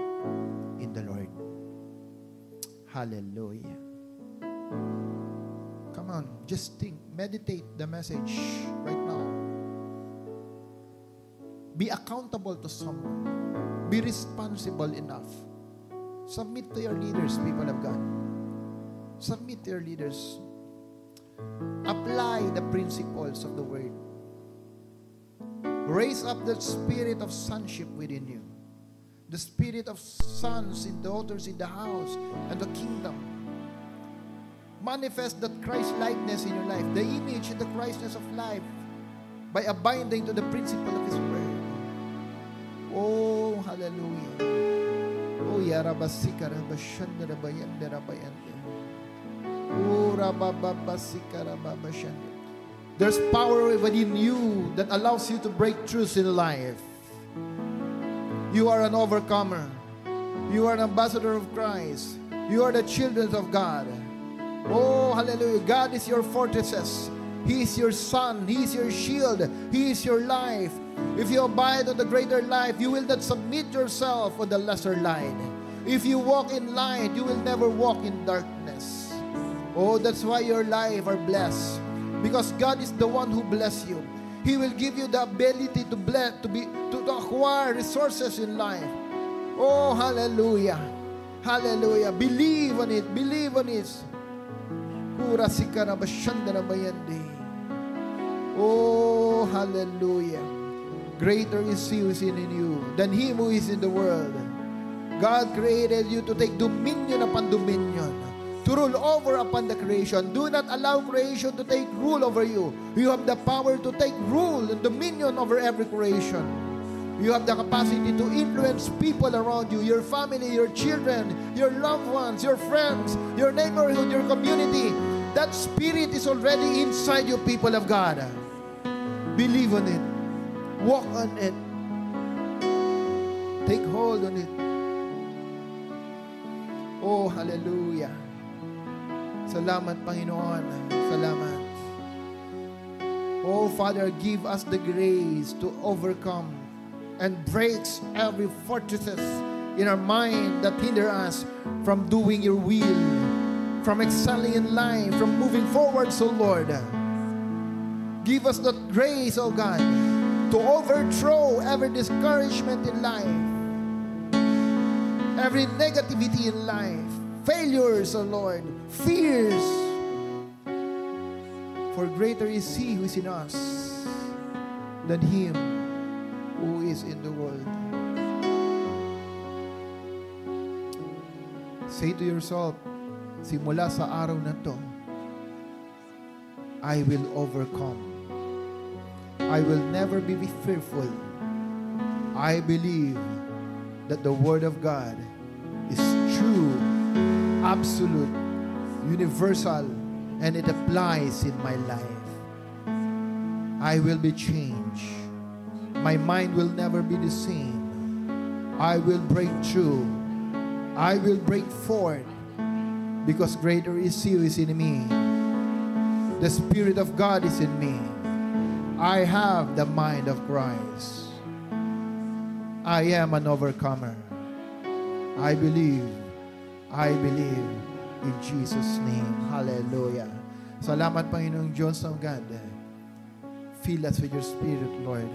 in the Lord. Hallelujah. Come on, just think, meditate the message right now. Be accountable to someone. Be responsible enough. Submit to your leaders, people of God. Submit to your leaders. Apply the principles of the Word. Raise up the spirit of sonship within you. The spirit of sons and daughters in the house and the kingdom. Manifest that Christ-likeness in your life, the image and the Christness of life, by abiding to the principle of His Word. Oh, hallelujah. Oh, yarabasika rabashanda rabayanda rabayanda. Oh, rabababasika rababashanda. There's power within you that allows you to break throughs in life. You are an overcomer. You are an ambassador of Christ. You are the children of God. Oh, hallelujah. God is your fortresses. He is your sun. He is your shield. He is your life. If you abide on the greater life, you will not submit yourself on the lesser light. If you walk in light, you will never walk in darkness. Oh, that's why your life are blessed. Because God is the one who bless you. He will give you the ability to bless, to acquire resources in life. Oh, hallelujah. Hallelujah. Believe on it. Believe on it. Oh, hallelujah. Greater is He who is in you than him who is in the world. God created you to take dominion upon dominion, to rule over upon the creation. Do not allow creation to take rule over you. You have the power to take rule and dominion over every creation. You have the capacity to influence people around you, your family, your children, your loved ones, your friends, your neighborhood, your community. That spirit is already inside you, people of God. Believe on it. Walk on it. Take hold on it. Oh, hallelujah. Salamat, Panginoon. Salamat. Oh, Father, give us the grace to overcome and breaks every fortresses in our mind that hinder us from doing your will, from excelling in life, from moving forward, so Lord. Give us that grace, oh God, to overthrow every discouragement in life, every negativity in life, failures, oh Lord, fears. For greater is He who is in us than him who is in the world. Say to yourself, simula sa araw na to, I will overcome. I will never be fearful. I believe that the Word of God is true, absolute, universal, and it applies in my life. I will be changed. My mind will never be the same. I will break through. I will break forth because greater is He who is in me. The Spirit of God is in me. I have the mind of Christ. I am an overcomer. I believe in Jesus' name. Hallelujah. Salamat, Panginoong Diyos ng God. Fill us with your Spirit, Lord.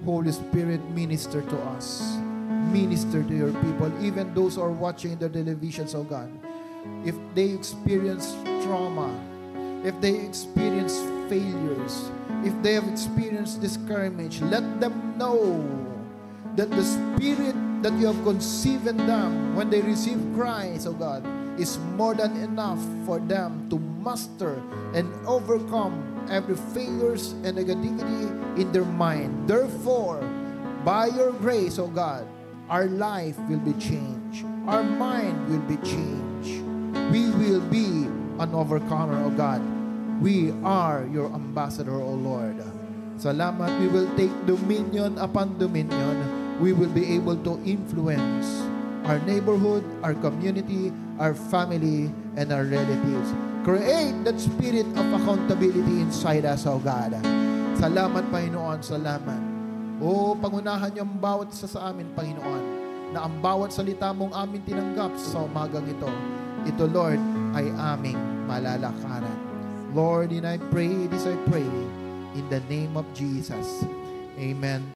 Holy Spirit, minister to us. Minister to your people, even those who are watching the televisions, oh God. If they experience trauma, if they experience failures, if they have experienced discouragement, let them know that the Spirit that you have conceived in them when they receive Christ, oh God, is more than enough for them to master and overcome every failures and negativity in their mind. Therefore, by your grace, oh God, our life will be changed. Our mind will be changed. We will be an overcomer, oh God. We are your ambassador, O Lord. Salamat. We will take dominion upon dominion. We will be able to influence our neighborhood, our community, our family, and our relatives. Create that spirit of accountability inside us, O God. Salamat, Panginoon. Salamat. O, pangunahan niyo ang bawat isa sa amin, Panginoon, na ang bawat salita mong amin tinanggap sa umagang ito. Ito, Lord, ay aming malalakaran. Lord, and I pray this, I pray in the name of Jesus. Amen.